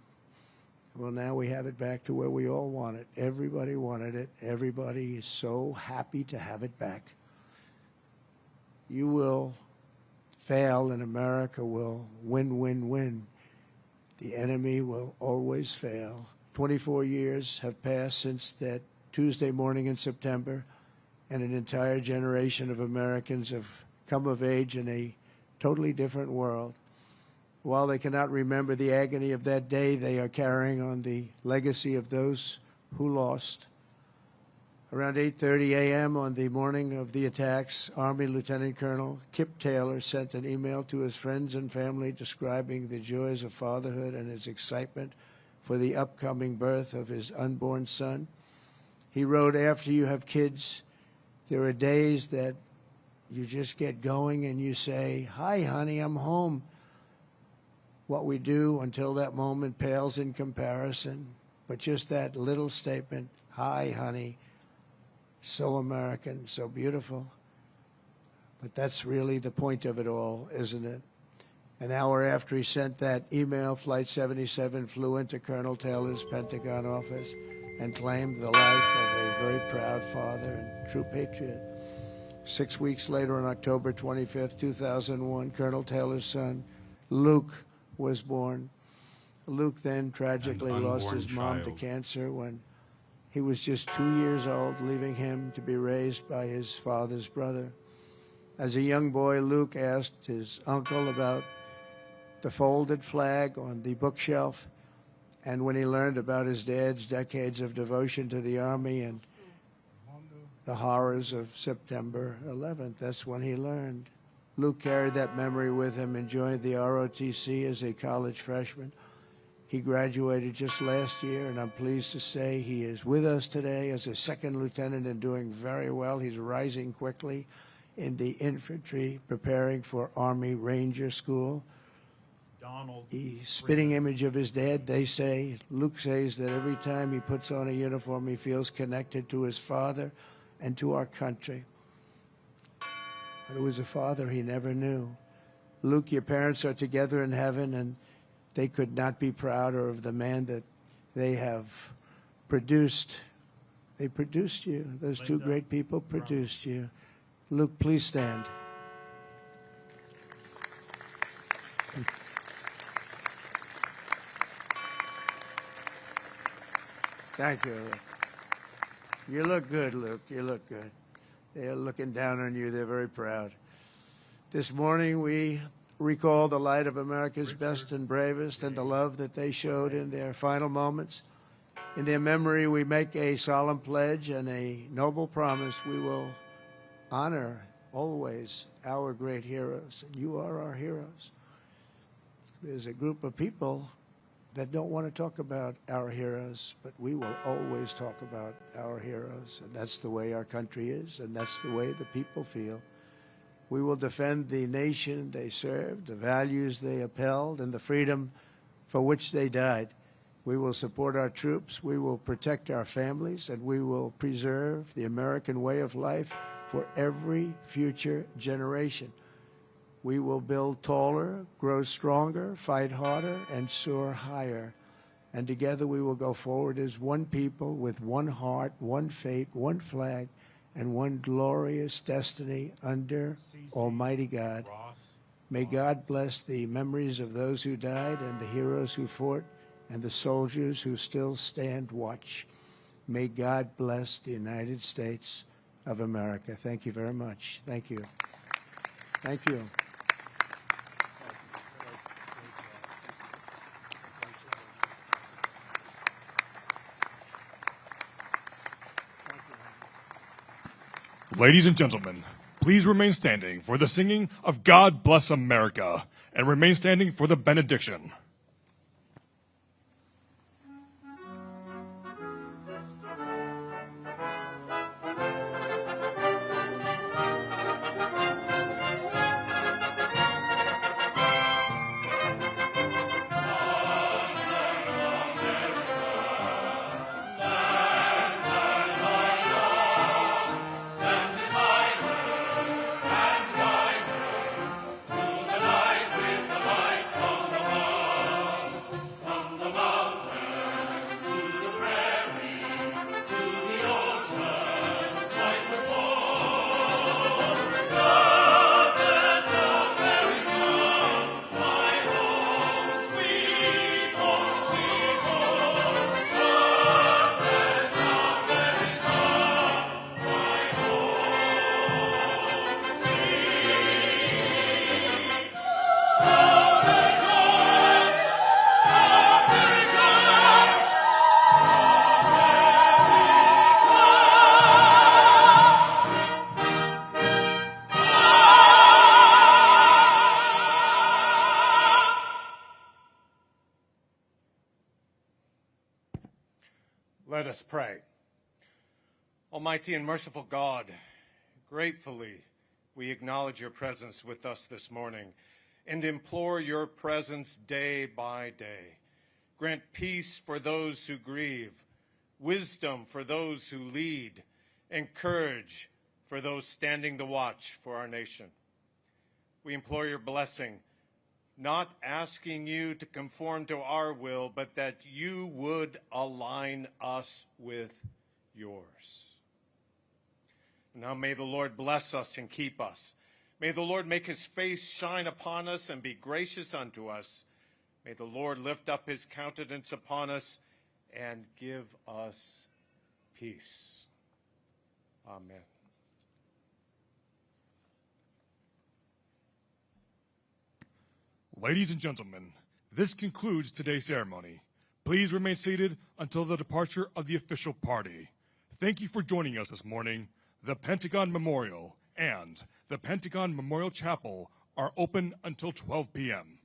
Well, now we have it back to where we all want it. Everybody wanted it. Everybody is so happy to have it back. You will fail and America will win, win, win. The enemy will always fail. 24 years have passed since that Tuesday morning in September, and an entire generation of Americans have come of age in a totally different world. While they cannot remember the agony of that day, they are carrying on the legacy of those who lost. Around 8:30 a.m. on the morning of the attacks, Army Lieutenant Colonel Kip Taylor sent an email to his friends and family describing the joys of fatherhood and his excitement for the upcoming birth of his unborn son. He wrote, "After you have kids, there are days that you just get going and you say, 'Hi, honey, I'm home.' What we do until that moment pales in comparison, but just that little statement, 'Hi, honey,' so American, so beautiful. But that's really the point of it all, isn't it?" An hour after he sent that email, Flight 77 flew into Colonel Taylor's Pentagon office and claimed the life of a very proud father and true patriot. 6 weeks later, on October 25th, 2001, Colonel Taylor's son, Luke, was born. Luke then tragically lost his mom to cancer when he was just 2 years old, leaving him to be raised by his father's brother. As a young boy, Luke asked his uncle about the folded flag on the bookshelf, and when he learned about his dad's decades of devotion to the Army and the horrors of September 11th, that's when he learned. Luke carried that memory with him and joined the ROTC as a college freshman. He graduated just last year, and I'm pleased to say he is with us today as a second lieutenant and doing very well. He's rising quickly. in the infantry preparing for Army Ranger School. The spitting image of his dad, they say, Luke says that every time he puts on a uniform, he feels connected to his father and to our country. But it was a father he never knew. Luke, your parents are together in heaven, and they could not be prouder of the man that they have produced. They produced you. Those two great people produced you. Luke, please stand. Thank you. You look good, Luke. You look good. They're looking down on you. They're very proud. This morning we recall the light of America's best and bravest and the love that they showed in their final moments. In their memory, we make a solemn pledge and a noble promise. We will honor always our great heroes, and you are our heroes. There's a group of people that don't want to talk about our heroes, but we will always talk about our heroes, and that's the way our country is, and that's the way the people feel. We will defend the nation they served, the values they upheld, and the freedom for which they died. We will support our troops, we will protect our families, and we will preserve the American way of life for every future generation. We will build taller, grow stronger, fight harder, and soar higher. And together we will go forward as one people with one heart, one fate, one flag, and one glorious destiny under Almighty God. May God bless the memories of those who died and the heroes who fought and the soldiers who still stand watch. May God bless the United States of America. Thank you very much. Thank you. Thank you. Ladies and gentlemen, please remain standing for the singing of God Bless America, and remain standing for the benediction. Let us pray. Almighty and merciful God, gratefully we acknowledge your presence with us this morning and implore your presence day by day. Grant peace for those who grieve, wisdom for those who lead, and courage for those standing the watch for our nation. We implore your blessing, not asking you to conform to our will, but that you would align us with yours. Now may the Lord bless us and keep us. May the Lord make his face shine upon us and be gracious unto us. May the Lord lift up his countenance upon us and give us peace. Amen. Ladies and gentlemen, this concludes today's ceremony. Please remain seated until the departure of the official party. Thank you for joining us this morning. The Pentagon Memorial and the Pentagon Memorial Chapel are open until 12 p.m.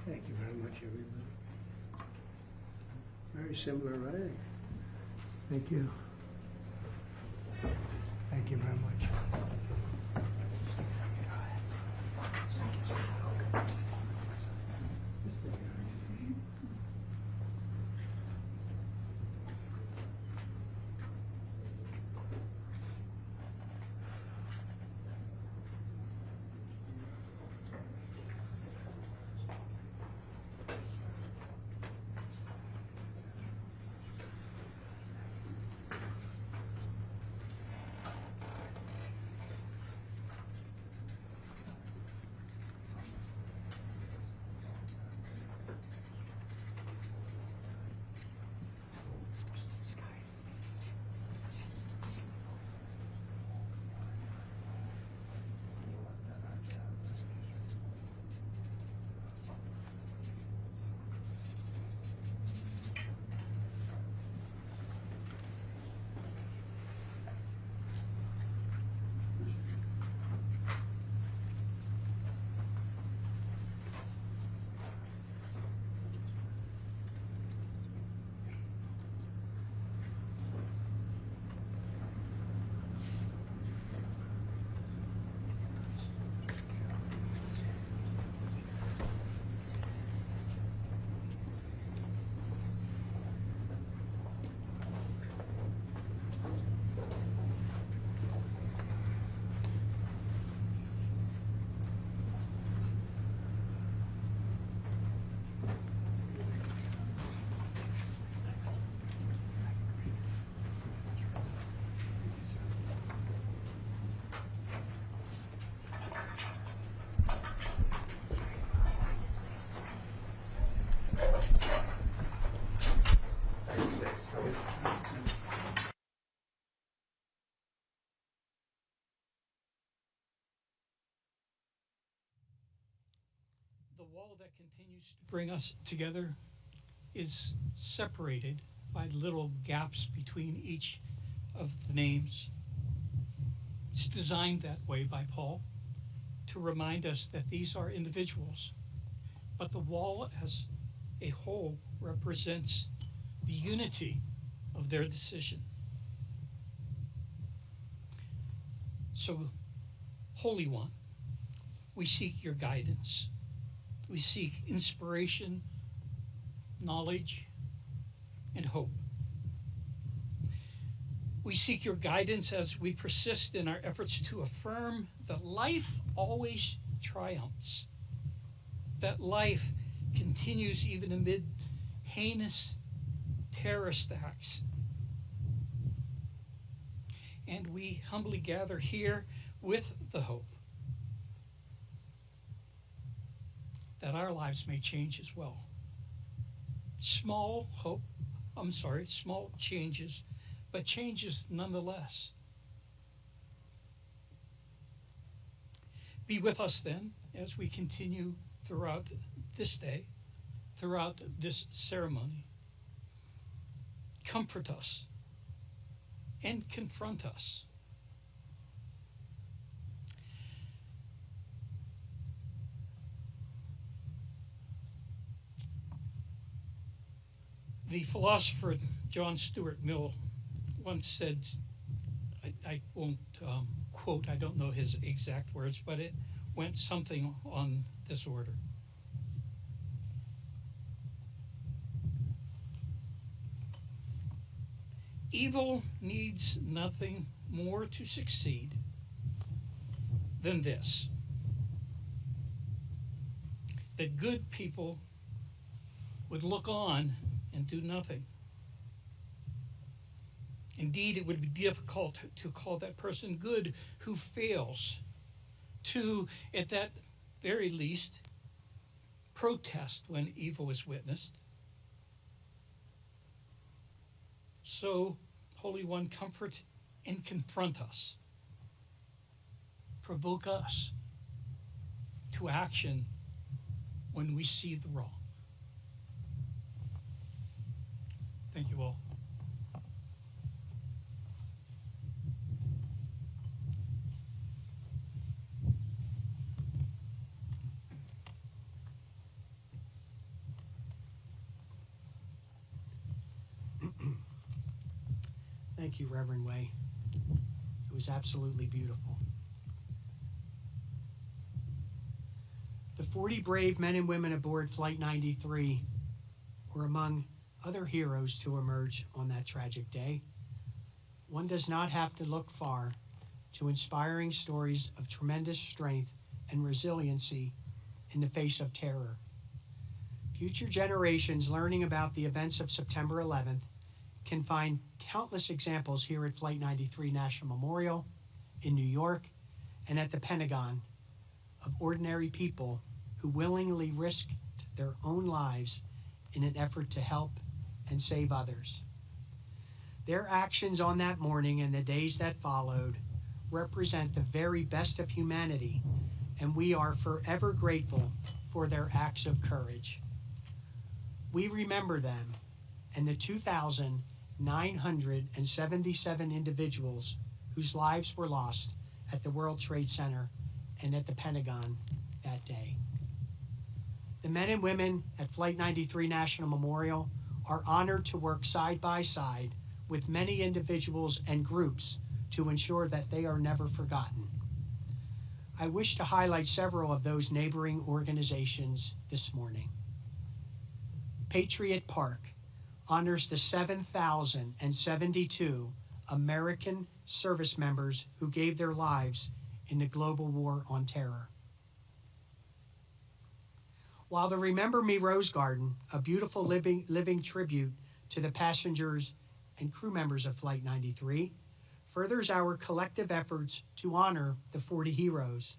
Thank you very much, everybody. Very similar writing. Thank you. Thank you very much. The wall that continues to bring us together is separated by little gaps between each of the names. It's designed that way by Paul to remind us that these are individuals, but the wall as a whole represents the unity of their decision. So, Holy One, we seek your guidance. We seek inspiration, knowledge, and hope. We seek your guidance as we persist in our efforts to affirm that life always triumphs, that life continues even amid heinous terrorist acts. And we humbly gather here with the hope that our lives may change as well. Small changes, but changes nonetheless. Be with us then as we continue throughout this day, throughout this ceremony. Comfort us and confront us. The philosopher John Stuart Mill once said, I won't quote, I don't know his exact words, but it went something on this order. Evil needs nothing more to succeed than this, that good people would look on and do nothing. Indeed, it would be difficult to call that person good who fails to, at that very least, protest when evil is witnessed. So, Holy One, comfort and confront us. Provoke us to action when we see the wrong. Thank you all. Thank you, Reverend Way. It was absolutely beautiful. The 40 brave men and women aboard Flight 93 were among other heroes to emerge on that tragic day. One does not have to look far to inspiring stories of tremendous strength and resiliency in the face of terror. Future generations learning about the events of September 11th can find countless examples here at Flight 93 National Memorial, in New York, and at the Pentagon of ordinary people who willingly risked their own lives in an effort to help and save others. Their actions on that morning and the days that followed represent the very best of humanity, and we are forever grateful for their acts of courage. We remember them and the 2,977 individuals whose lives were lost at the World Trade Center and at the Pentagon that day. The men and women at Flight 93 National Memorial are honored to work side by side with many individuals and groups to ensure that they are never forgotten. I wish to highlight several of those neighboring organizations this morning. Patriot Park honors the 7,072 American service members who gave their lives in the global war on terror. While the Remember Me Rose Garden, a beautiful living tribute to the passengers and crew members of Flight 93, furthers our collective efforts to honor the 40 heroes.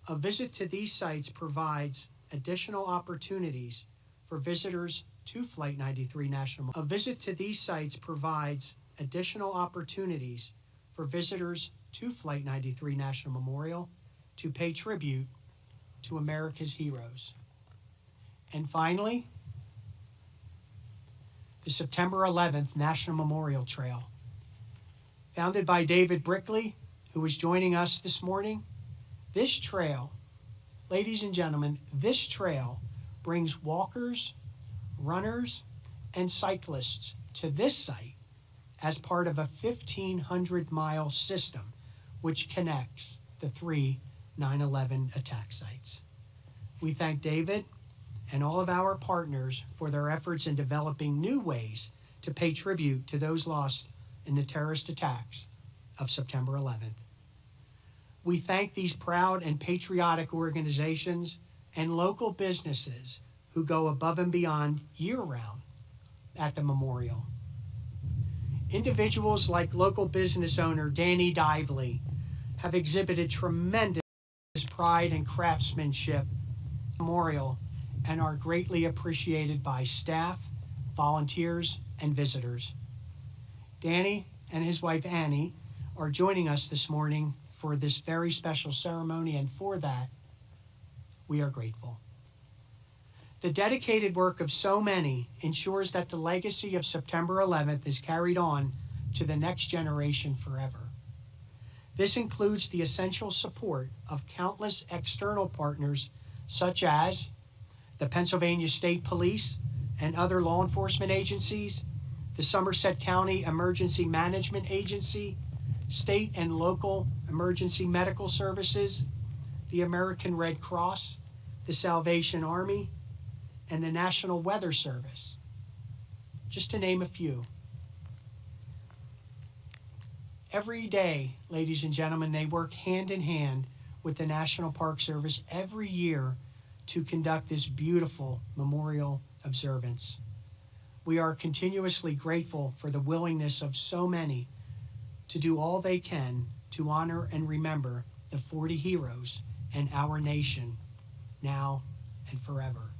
A visit to these sites provides additional opportunities for visitors to Flight 93 National. A visit to these sites provides additional opportunities for visitors to Flight 93 National Memorial to pay tribute to America's heroes. And finally, the September 11th National Memorial Trail. Founded by David Brickley, who is joining us this morning, this trail, ladies and gentlemen, this trail brings walkers, runners, and cyclists to this site as part of a 1,500-mile system which connects the three 9/11 attack sites. We thank David and all of our partners for their efforts in developing new ways to pay tribute to those lost in the terrorist attacks of September 11th. We thank these proud and patriotic organizations and local businesses who go above and beyond year-round at the memorial. Individuals like local business owner Danny Dively have exhibited tremendous pride and craftsmanship at the memorial and are greatly appreciated by staff, volunteers, and visitors. Danny and his wife Annie are joining us this morning for this very special ceremony, and for that, we are grateful. The dedicated work of so many ensures that the legacy of September 11th is carried on to the next generation forever. This includes the essential support of countless external partners such as the Pennsylvania State Police and other law enforcement agencies, the Somerset County Emergency Management Agency, state and local emergency medical services, the American Red Cross, the Salvation Army, and the National Weather Service, just to name a few. Every day, ladies and gentlemen, they work hand in hand with the National Park Service every year to conduct this beautiful memorial observance. We are continuously grateful for the willingness of so many to do all they can to honor and remember the 40 heroes and our nation now and forever.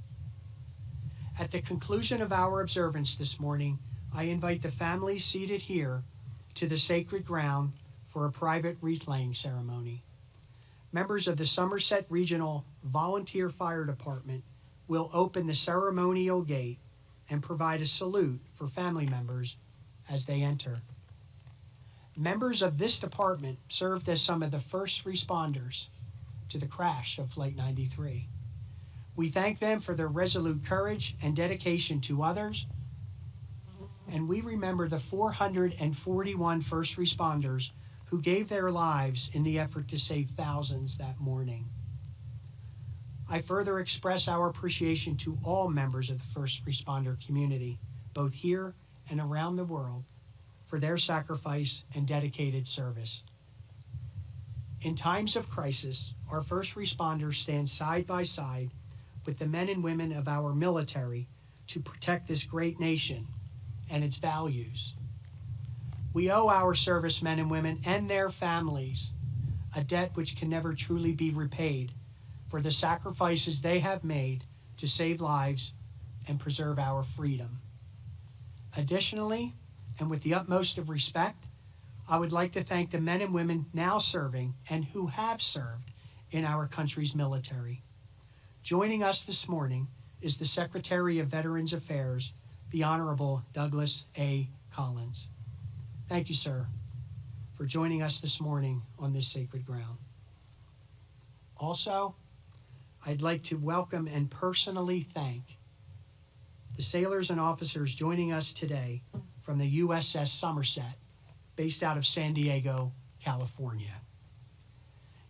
At the conclusion of our observance this morning, I invite the families seated here to the sacred ground for a private wreath-laying ceremony. Members of the Somerset Regional Volunteer Fire Department will open the ceremonial gate and provide a salute for family members as they enter. Members of this department served as some of the first responders to the crash of Flight 93. We thank them for their resolute courage and dedication to others and we remember the 441 first responders who gave their lives in the effort to save thousands that morning. I further express our appreciation to all members of the first responder community, both here and around the world, for their sacrifice and dedicated service. In times of crisis, our first responders stand side by side with the men and women of our military to protect this great nation and its values. We owe our servicemen and women and their families a debt which can never truly be repaid for the sacrifices they have made to save lives and preserve our freedom. Additionally, and with the utmost of respect, I would like to thank the men and women now serving and who have served in our country's military. Joining us this morning is the Secretary of Veterans Affairs, the Honorable Douglas A. Collins. Thank you, sir, for joining us this morning on this sacred ground. Also, I'd like to welcome and personally thank the sailors and officers joining us today from the USS Somerset, based out of San Diego, California.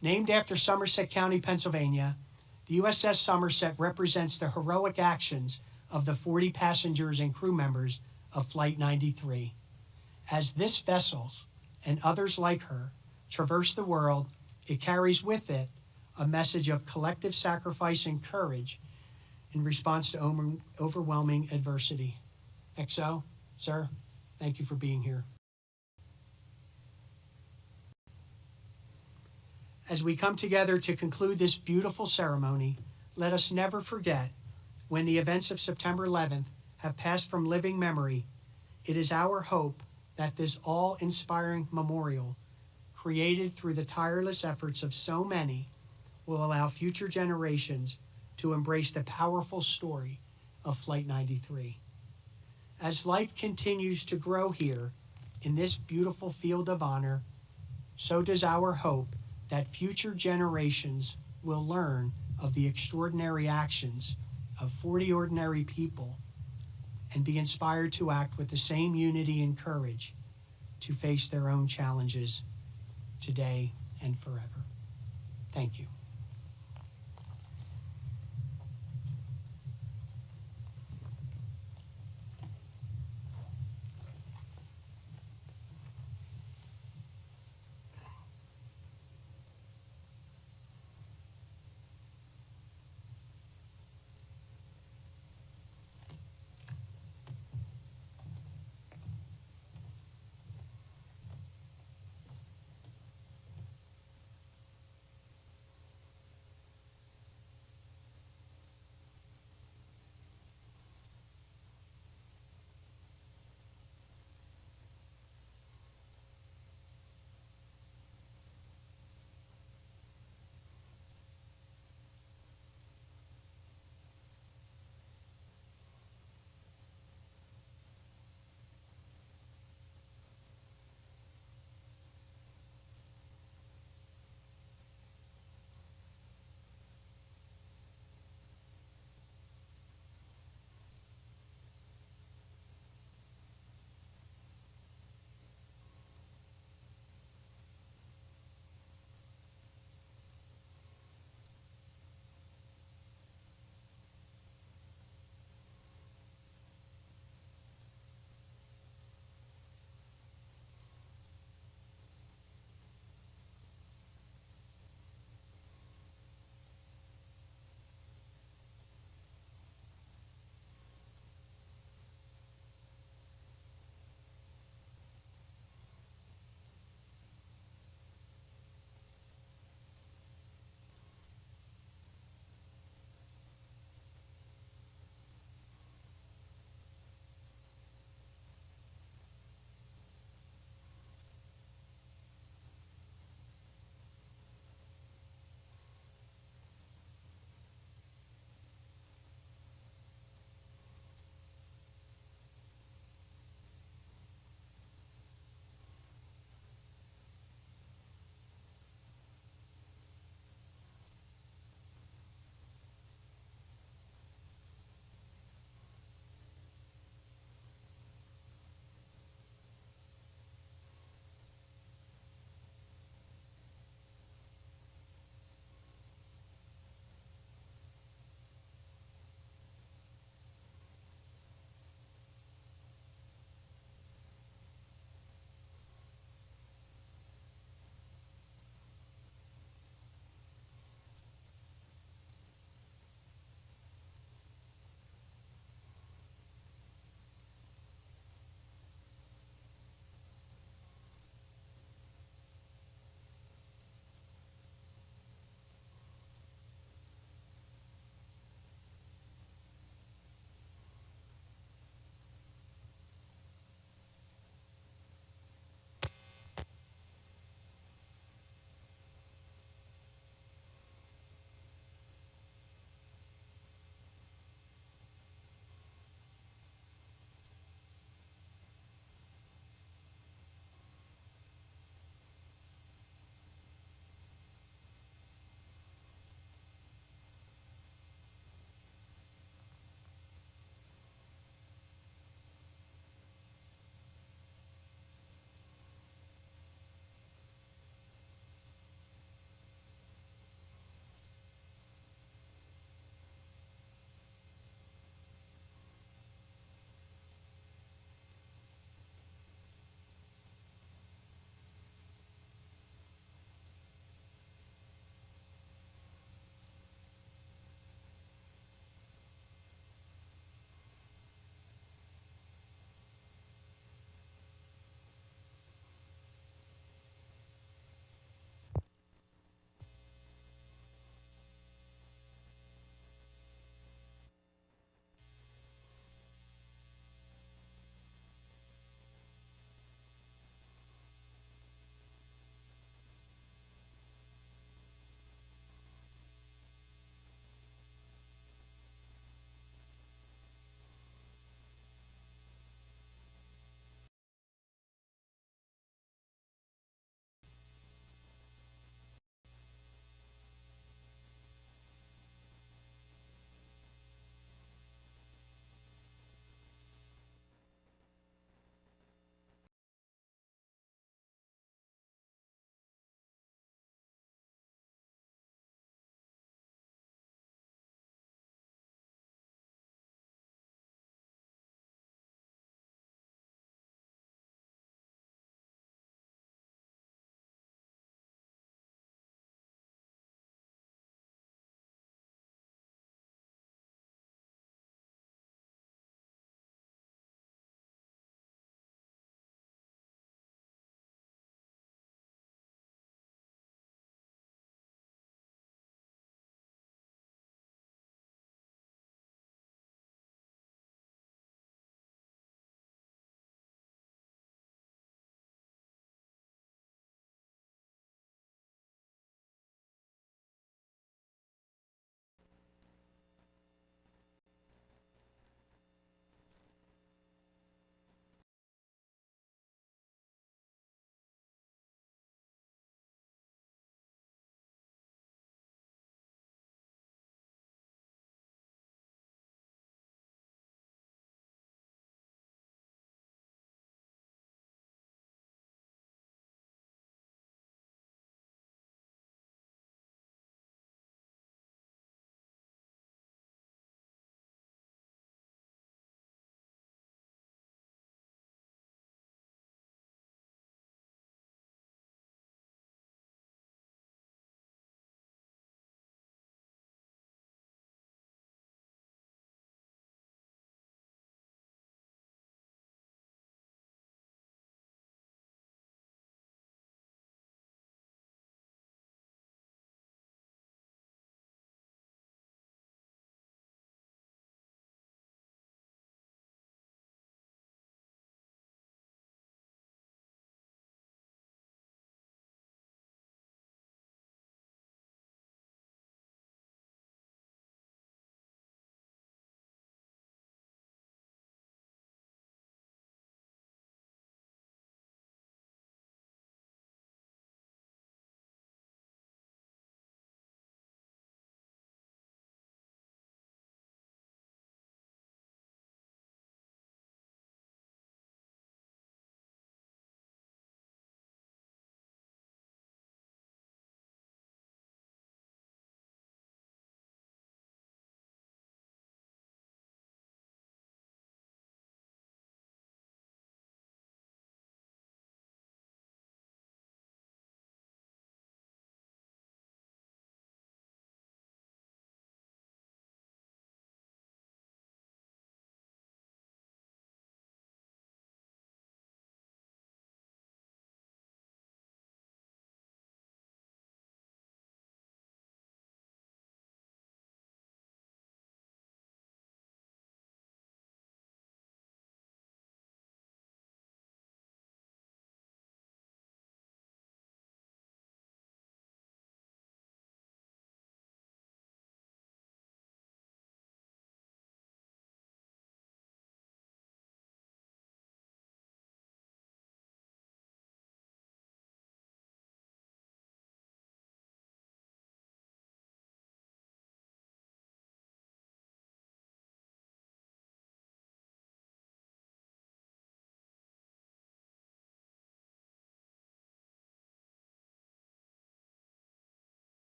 Named after Somerset County, Pennsylvania, the USS Somerset represents the heroic actions of the 40 passengers and crew members of Flight 93. As this vessel and others like her traverse the world, it carries with it a message of collective sacrifice and courage in response to overwhelming adversity. XO, sir, thank you for being here. As we come together to conclude this beautiful ceremony, let us never forget, when the events of September 11th have passed from living memory, it is our hope that this awe-inspiring memorial, created through the tireless efforts of so many, will allow future generations to embrace the powerful story of Flight 93. As life continues to grow here in this beautiful field of honor, so does our hope that future generations will learn of the extraordinary actions of 40 ordinary people and be inspired to act with the same unity and courage to face their own challenges today and forever. Thank you.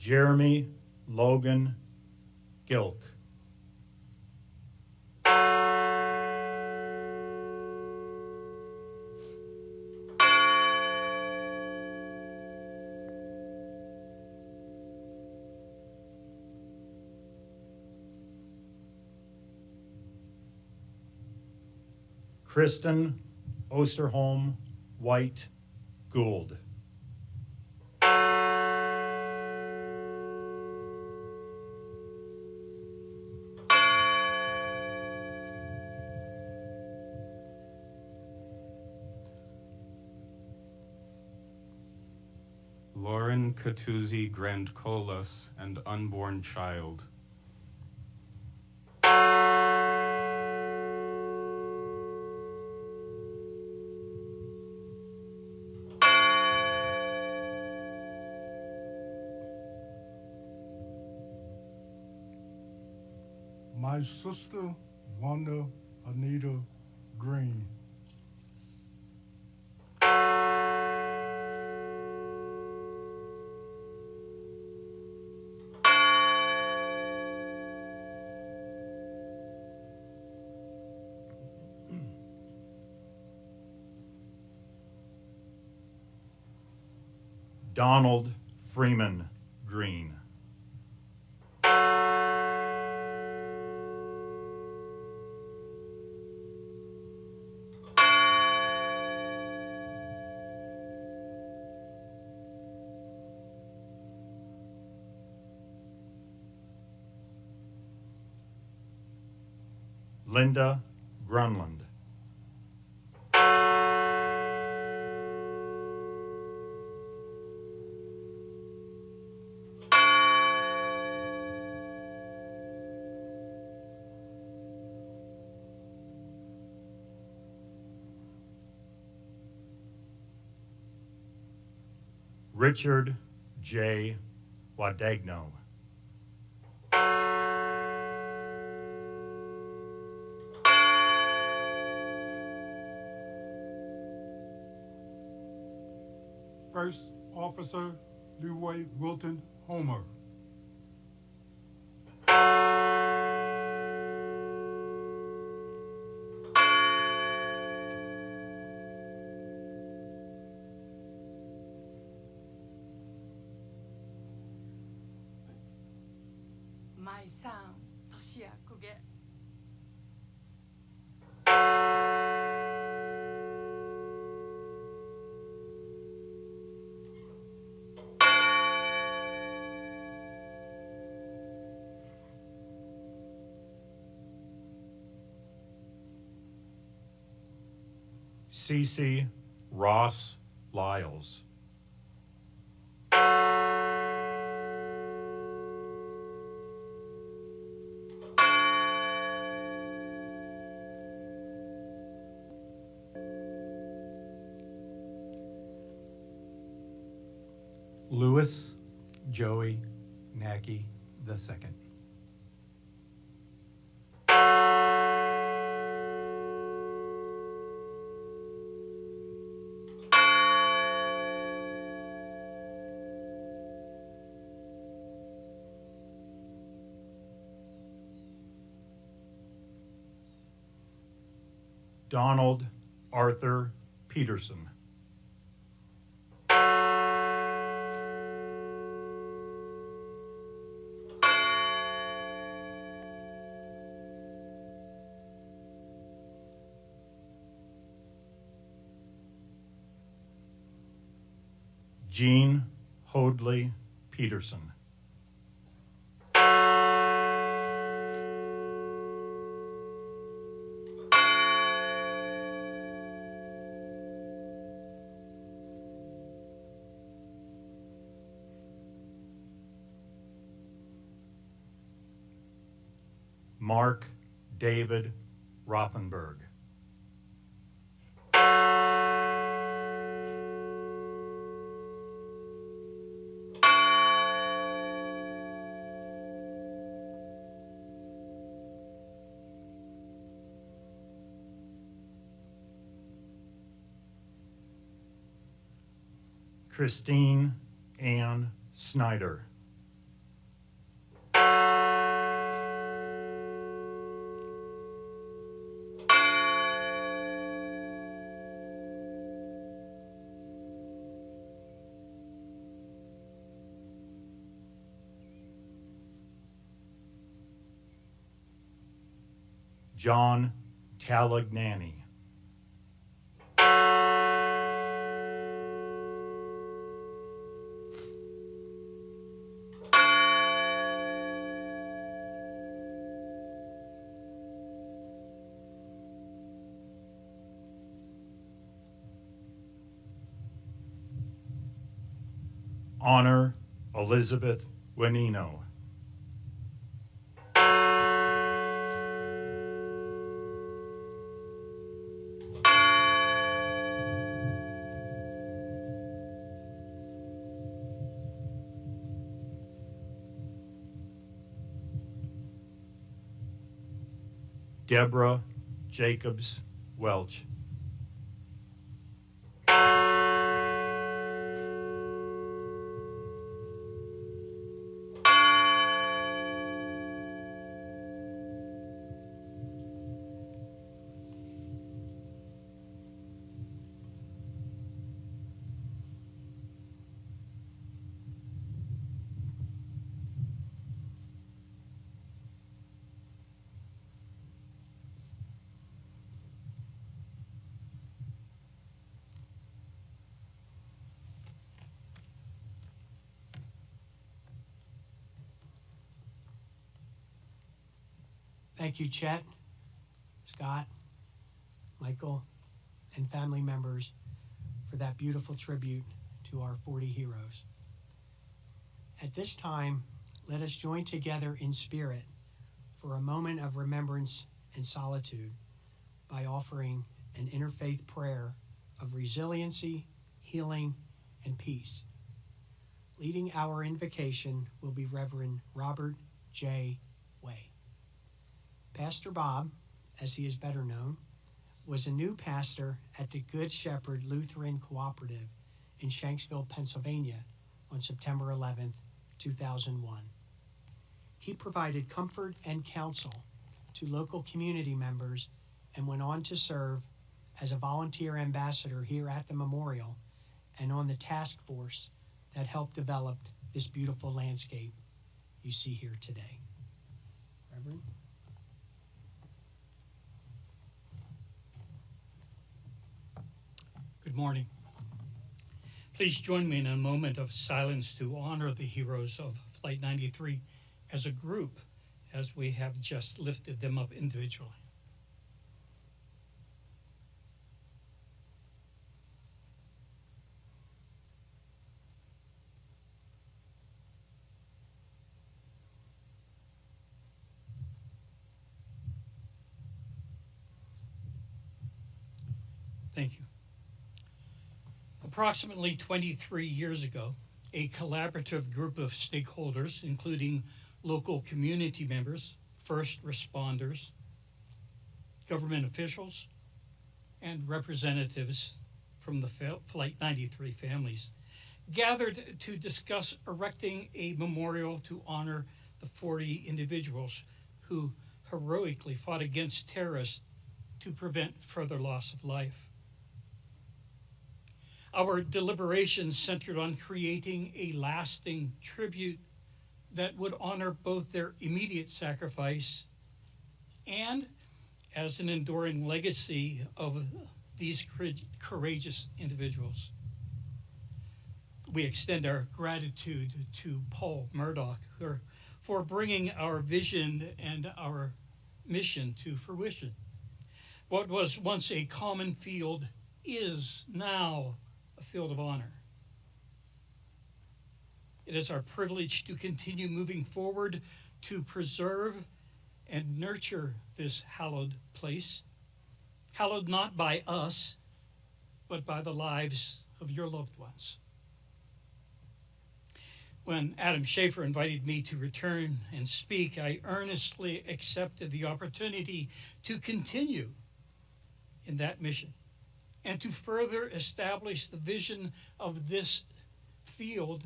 Jeremy Logan Gilk. Kristen Osterholm White Gould. Lauren Catuzzi Grandcolas and unborn child. My sister, Wanda Anita Green. Donald Freeman Green. Linda Grunland. Richard J. Wadagno. First Officer Leroy Wilton Homer. My son, Toshia Kuge. Cece Ross Lyles. Louis Joey Nackey II. Donald Arthur Peterson. Jean Hoadley Peterson. Mark David Rothenberg. Christine Ann Snyder. John Talagnani. Honor Elizabeth Wenino. Deborah Jacobs Welch. Thank you, Chet, Scott, Michael, and family members for that beautiful tribute to our 40 heroes. At this time, let us join together in spirit for a moment of remembrance and solitude by offering an interfaith prayer of resiliency, healing, and peace. Leading our invocation will be Reverend Robert J. Way. Pastor Bob, as he is better known, was a new pastor at the Good Shepherd Lutheran Cooperative in Shanksville, Pennsylvania on September 11, 2001. He provided comfort and counsel to local community members and went on to serve as a volunteer ambassador here at the memorial and on the task force that helped develop this beautiful landscape you see here today. Reverend? Good morning. Please join me in a moment of silence to honor the heroes of Flight 93 as a group, as we have just lifted them up individually. Thank you. Approximately 23 years ago, a collaborative group of stakeholders, including local community members, first responders, government officials, and representatives from the Flight 93 families, gathered to discuss erecting a memorial to honor the 40 individuals who heroically fought against terrorists to prevent further loss of life. Our deliberations centered on creating a lasting tribute that would honor both their immediate sacrifice and as an enduring legacy of these courageous individuals. We extend our gratitude to Paul Murdoch for bringing our vision and our mission to fruition. What was once a common field is now a field of honor. It is our privilege to continue moving forward to preserve and nurture this hallowed place, hallowed not by us, but by the lives of your loved ones. When Adam Schaefer invited me to return and speak, I earnestly accepted the opportunity to continue in that mission and to further establish the vision of this field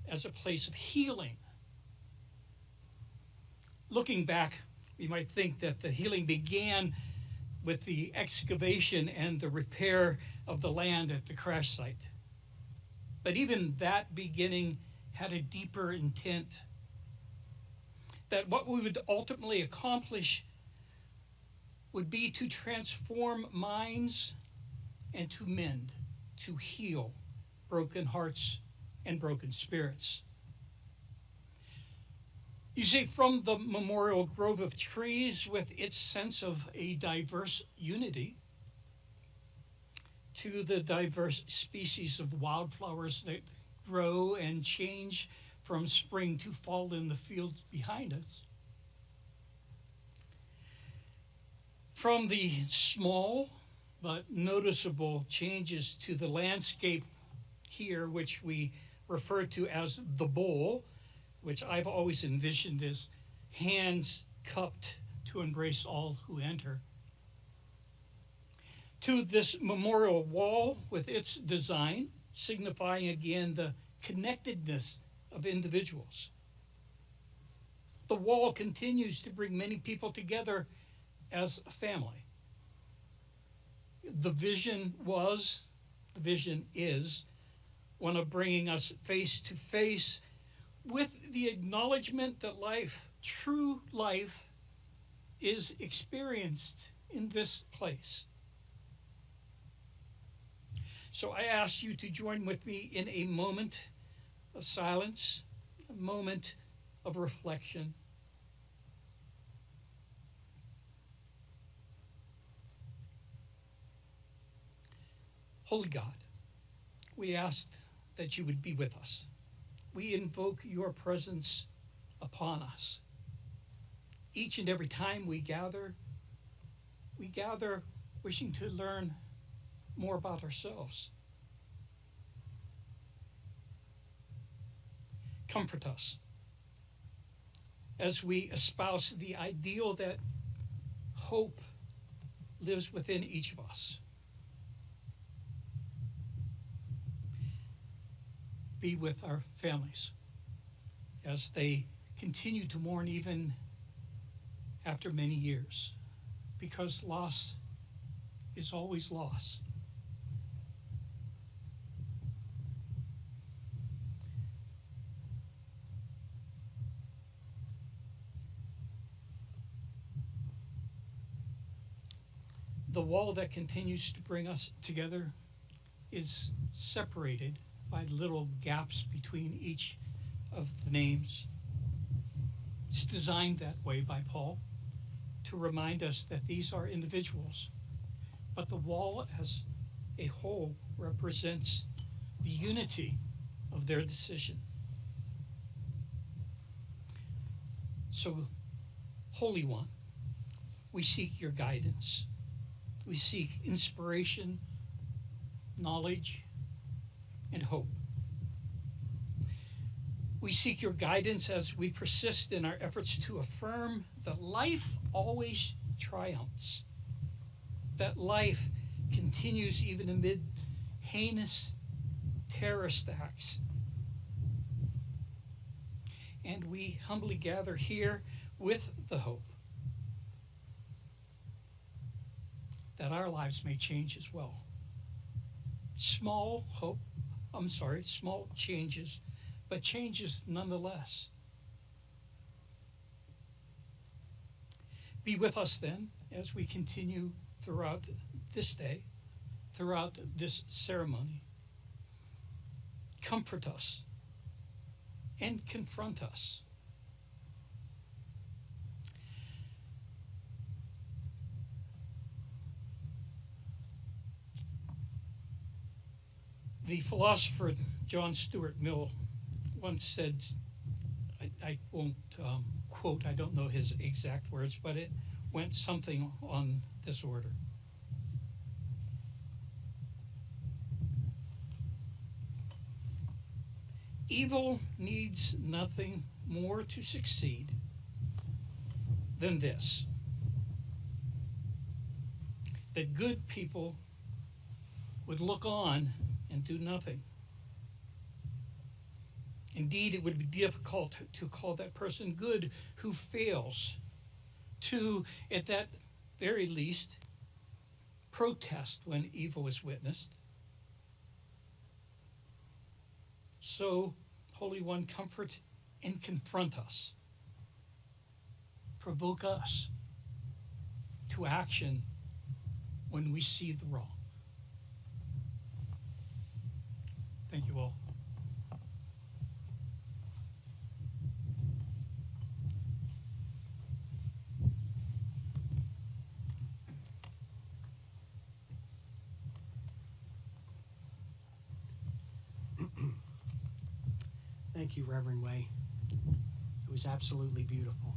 as a place of healing. Looking back, we might think that the healing began with the excavation and the repair of the land at the crash site. But even that beginning had a deeper intent, that what we would ultimately accomplish would be to transform minds and to mend, to heal broken hearts and broken spirits. You see, from the memorial grove of trees with its sense of a diverse unity to the diverse species of wildflowers that grow and change from spring to fall in the fields behind us, from the small but noticeable changes to the landscape here, which we refer to as the bowl, which I've always envisioned as hands cupped to embrace all who enter, to this memorial wall with its design, signifying again the connectedness of individuals. The wall continues to bring many people together as a family. The vision is one of bringing us face to face with the acknowledgement that life, true life, is experienced in this place. So I ask you to join with me in a moment of silence, a moment of reflection. Holy God, we ask that you would be with us. We invoke your presence upon us. Each and every time we gather wishing to learn more about ourselves. Comfort us as we espouse the ideal that hope lives within each of us. Be with our families as they continue to mourn even after many years, because loss is always loss. The wall that continues to bring us together is separated by little gaps between each of the names. It's designed that way by Paul to remind us that these are individuals, but the wall as a whole represents the unity of their decision. So, Holy One, we seek your guidance. We seek inspiration, knowledge, and hope. We seek your guidance as we persist in our efforts to affirm that life always triumphs, that life continues even amid heinous terrorist acts. And we humbly gather here with the hope that our lives may change as well. Small changes, but changes nonetheless. Be with us then as we continue throughout this day, throughout this ceremony. Comfort us and confront us. The philosopher John Stuart Mill once said, I won't quote, I don't know his exact words, but it went something on this order. Evil needs nothing more to succeed than this: that good people would look on and do nothing. Indeed, it would be difficult to call that person good who fails to, at that very least, protest when evil is witnessed. So, Holy One, comfort and confront us. Provoke us to to action when we see the wrong. Thank you all. Thank you, Reverend Way. It was absolutely beautiful.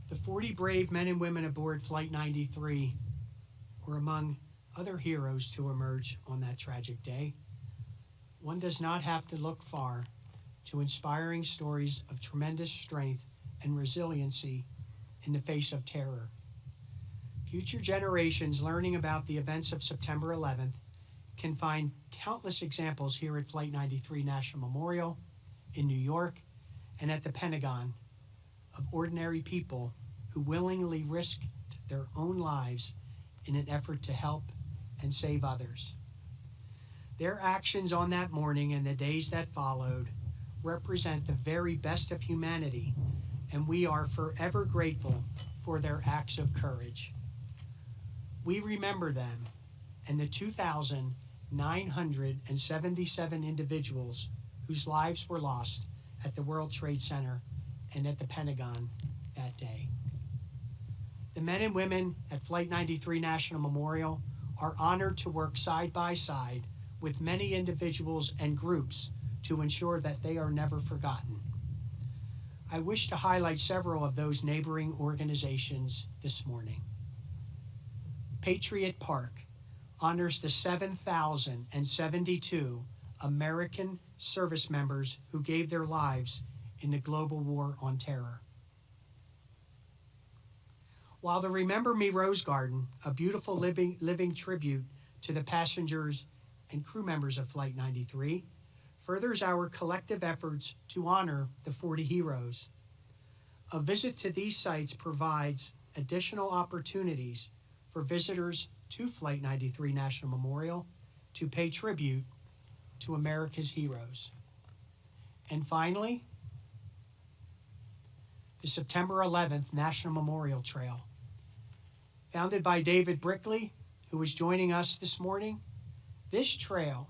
The 40 brave men and women aboard Flight 93 were among other heroes to emerge on that tragic day. One does not have to look far to inspiring stories of tremendous strength and resiliency in the face of terror. Future generations learning about the events of September 11th can find countless examples here at Flight 93 National Memorial, in New York, and at the Pentagon of ordinary people who willingly risked their own lives in an effort to help and save others. Their actions on that morning and the days that followed represent the very best of humanity, and we are forever grateful for their acts of courage. We remember them and the 2,977 individuals whose lives were lost at the World Trade Center and at the Pentagon that day. The men and women at Flight 93 National Memorial are honored to work side by side with many individuals and groups to ensure that they are never forgotten. I wish to highlight several of those neighboring organizations this morning. Patriot Park honors the 7,072 American service members who gave their lives in the global war on terror. While the Remember Me Rose Garden, a beautiful living tribute to the passengers and crew members of Flight 93, furthers our collective efforts to honor the 40 heroes. A visit to these sites provides additional opportunities for visitors to Flight 93 National Memorial to pay tribute to America's heroes. And finally, the September 11th National Memorial Trail. Founded by David Brickley, who is joining us this morning, this trail,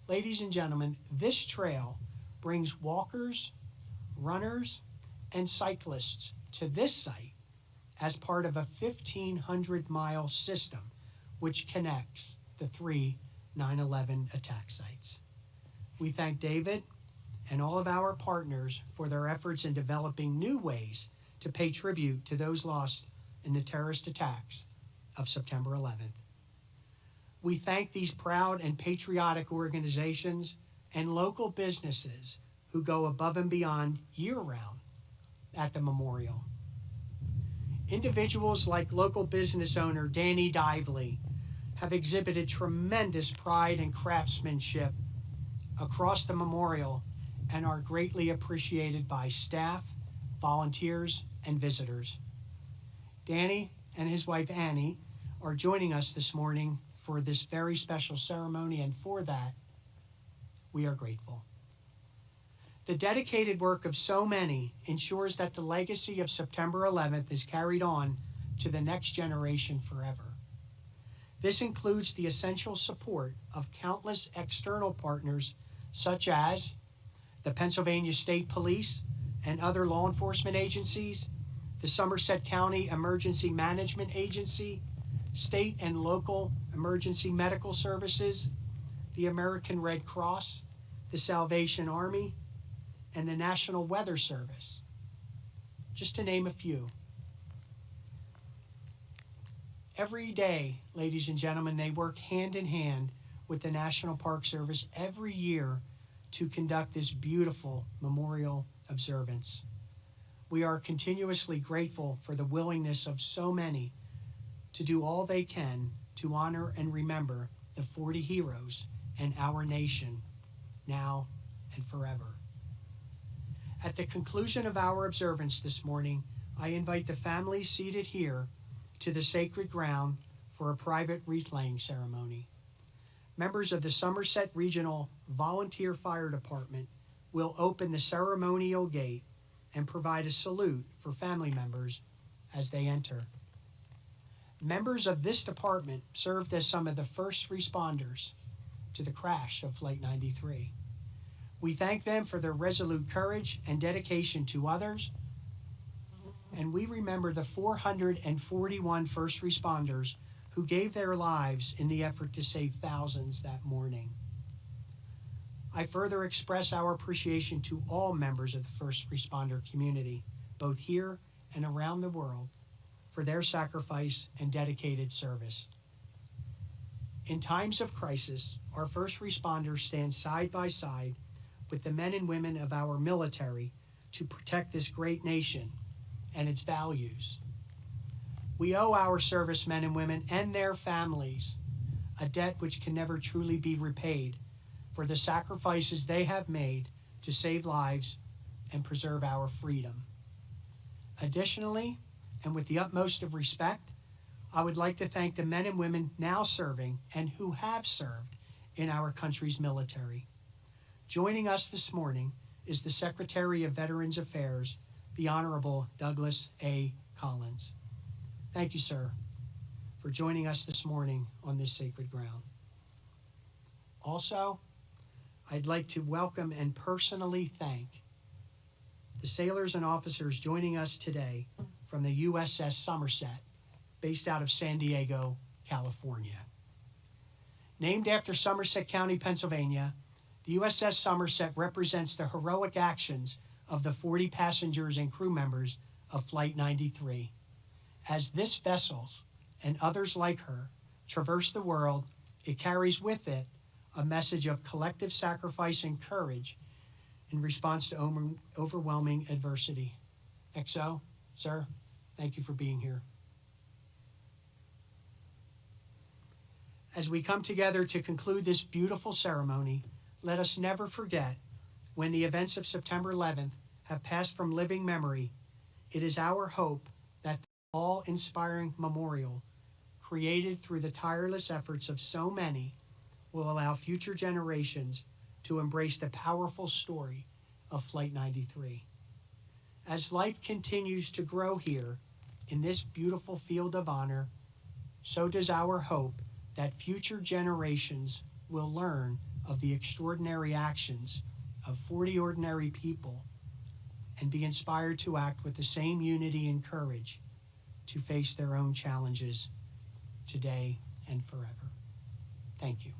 ladies and gentlemen, this trail brings walkers, runners, and cyclists to this site as part of a 1,500-mile system which connects the three 9/11 attack sites. We thank David and all of our partners for their efforts in developing new ways to pay tribute to those lost in the terrorist attacks of September 11th. We thank these proud and patriotic organizations and local businesses who go above and beyond year-round at the memorial. Individuals like local business owner Danny Dively have exhibited tremendous pride and craftsmanship across the memorial and are greatly appreciated by staff, volunteers, and visitors. Danny and his wife Annie are joining us this morning for this very special ceremony, and for that, we are grateful. The dedicated work of so many ensures that the legacy of September 11th is carried on to the next generation forever. This includes the essential support of countless external partners such as the Pennsylvania State Police and other law enforcement agencies, the Somerset County Emergency Management Agency, state and local emergency medical services, the American Red Cross, the Salvation Army, and the National Weather Service, just to name a few. Every day, ladies and gentlemen, they work hand in hand with the National Park Service every year to conduct this beautiful memorial observance. We are continuously grateful for the willingness of so many to do all they can to honor and remember the 40 heroes and our nation now and forever. At the conclusion of our observance this morning, I invite the families seated here to the sacred ground for a private wreath-laying ceremony. Members of the Somerset Regional Volunteer Fire Department will open the ceremonial gate and provide a salute for family members as they enter. Members of this department served as some of the first responders to the crash of Flight 93. We thank them for their resolute courage and dedication to others, and we remember the 441 first responders who gave their lives in the effort to save thousands that morning. I further express our appreciation to all members of the first responder community, both here and around the world, for their sacrifice and dedicated service. In times of crisis, our first responders stand side by side with the men and women of our military to protect this great nation and its values. We owe our servicemen and women and their families a debt which can never truly be repaid for the sacrifices they have made to save lives and preserve our freedom. Additionally, and with the utmost of respect, I would like to thank the men and women now serving and who have served in our country's military. Joining us this morning is the Secretary of Veterans Affairs, the Honorable Douglas A. Collins. Thank you, sir, for joining us this morning on this sacred ground. Also, I'd like to welcome and personally thank the sailors and officers joining us today from the USS Somerset, based out of San Diego, California. Named after Somerset County, Pennsylvania, the USS Somerset represents the heroic actions of the 40 passengers and crew members of Flight 93. As this vessel and others like her traverse the world, it carries with it a message of collective sacrifice and courage in response to overwhelming adversity. XO, sir, thank you for being here. As we come together to conclude this beautiful ceremony, let us never forget, when the events of September 11th have passed from living memory, it is our hope that the awe-inspiring memorial, created through the tireless efforts of so many, will allow future generations to embrace the powerful story of Flight 93. As life continues to grow here in this beautiful field of honor, so does our hope that future generations will learn of the extraordinary actions of 40 ordinary people and be inspired to act with the same unity and courage to face their own challenges today and forever. Thank you.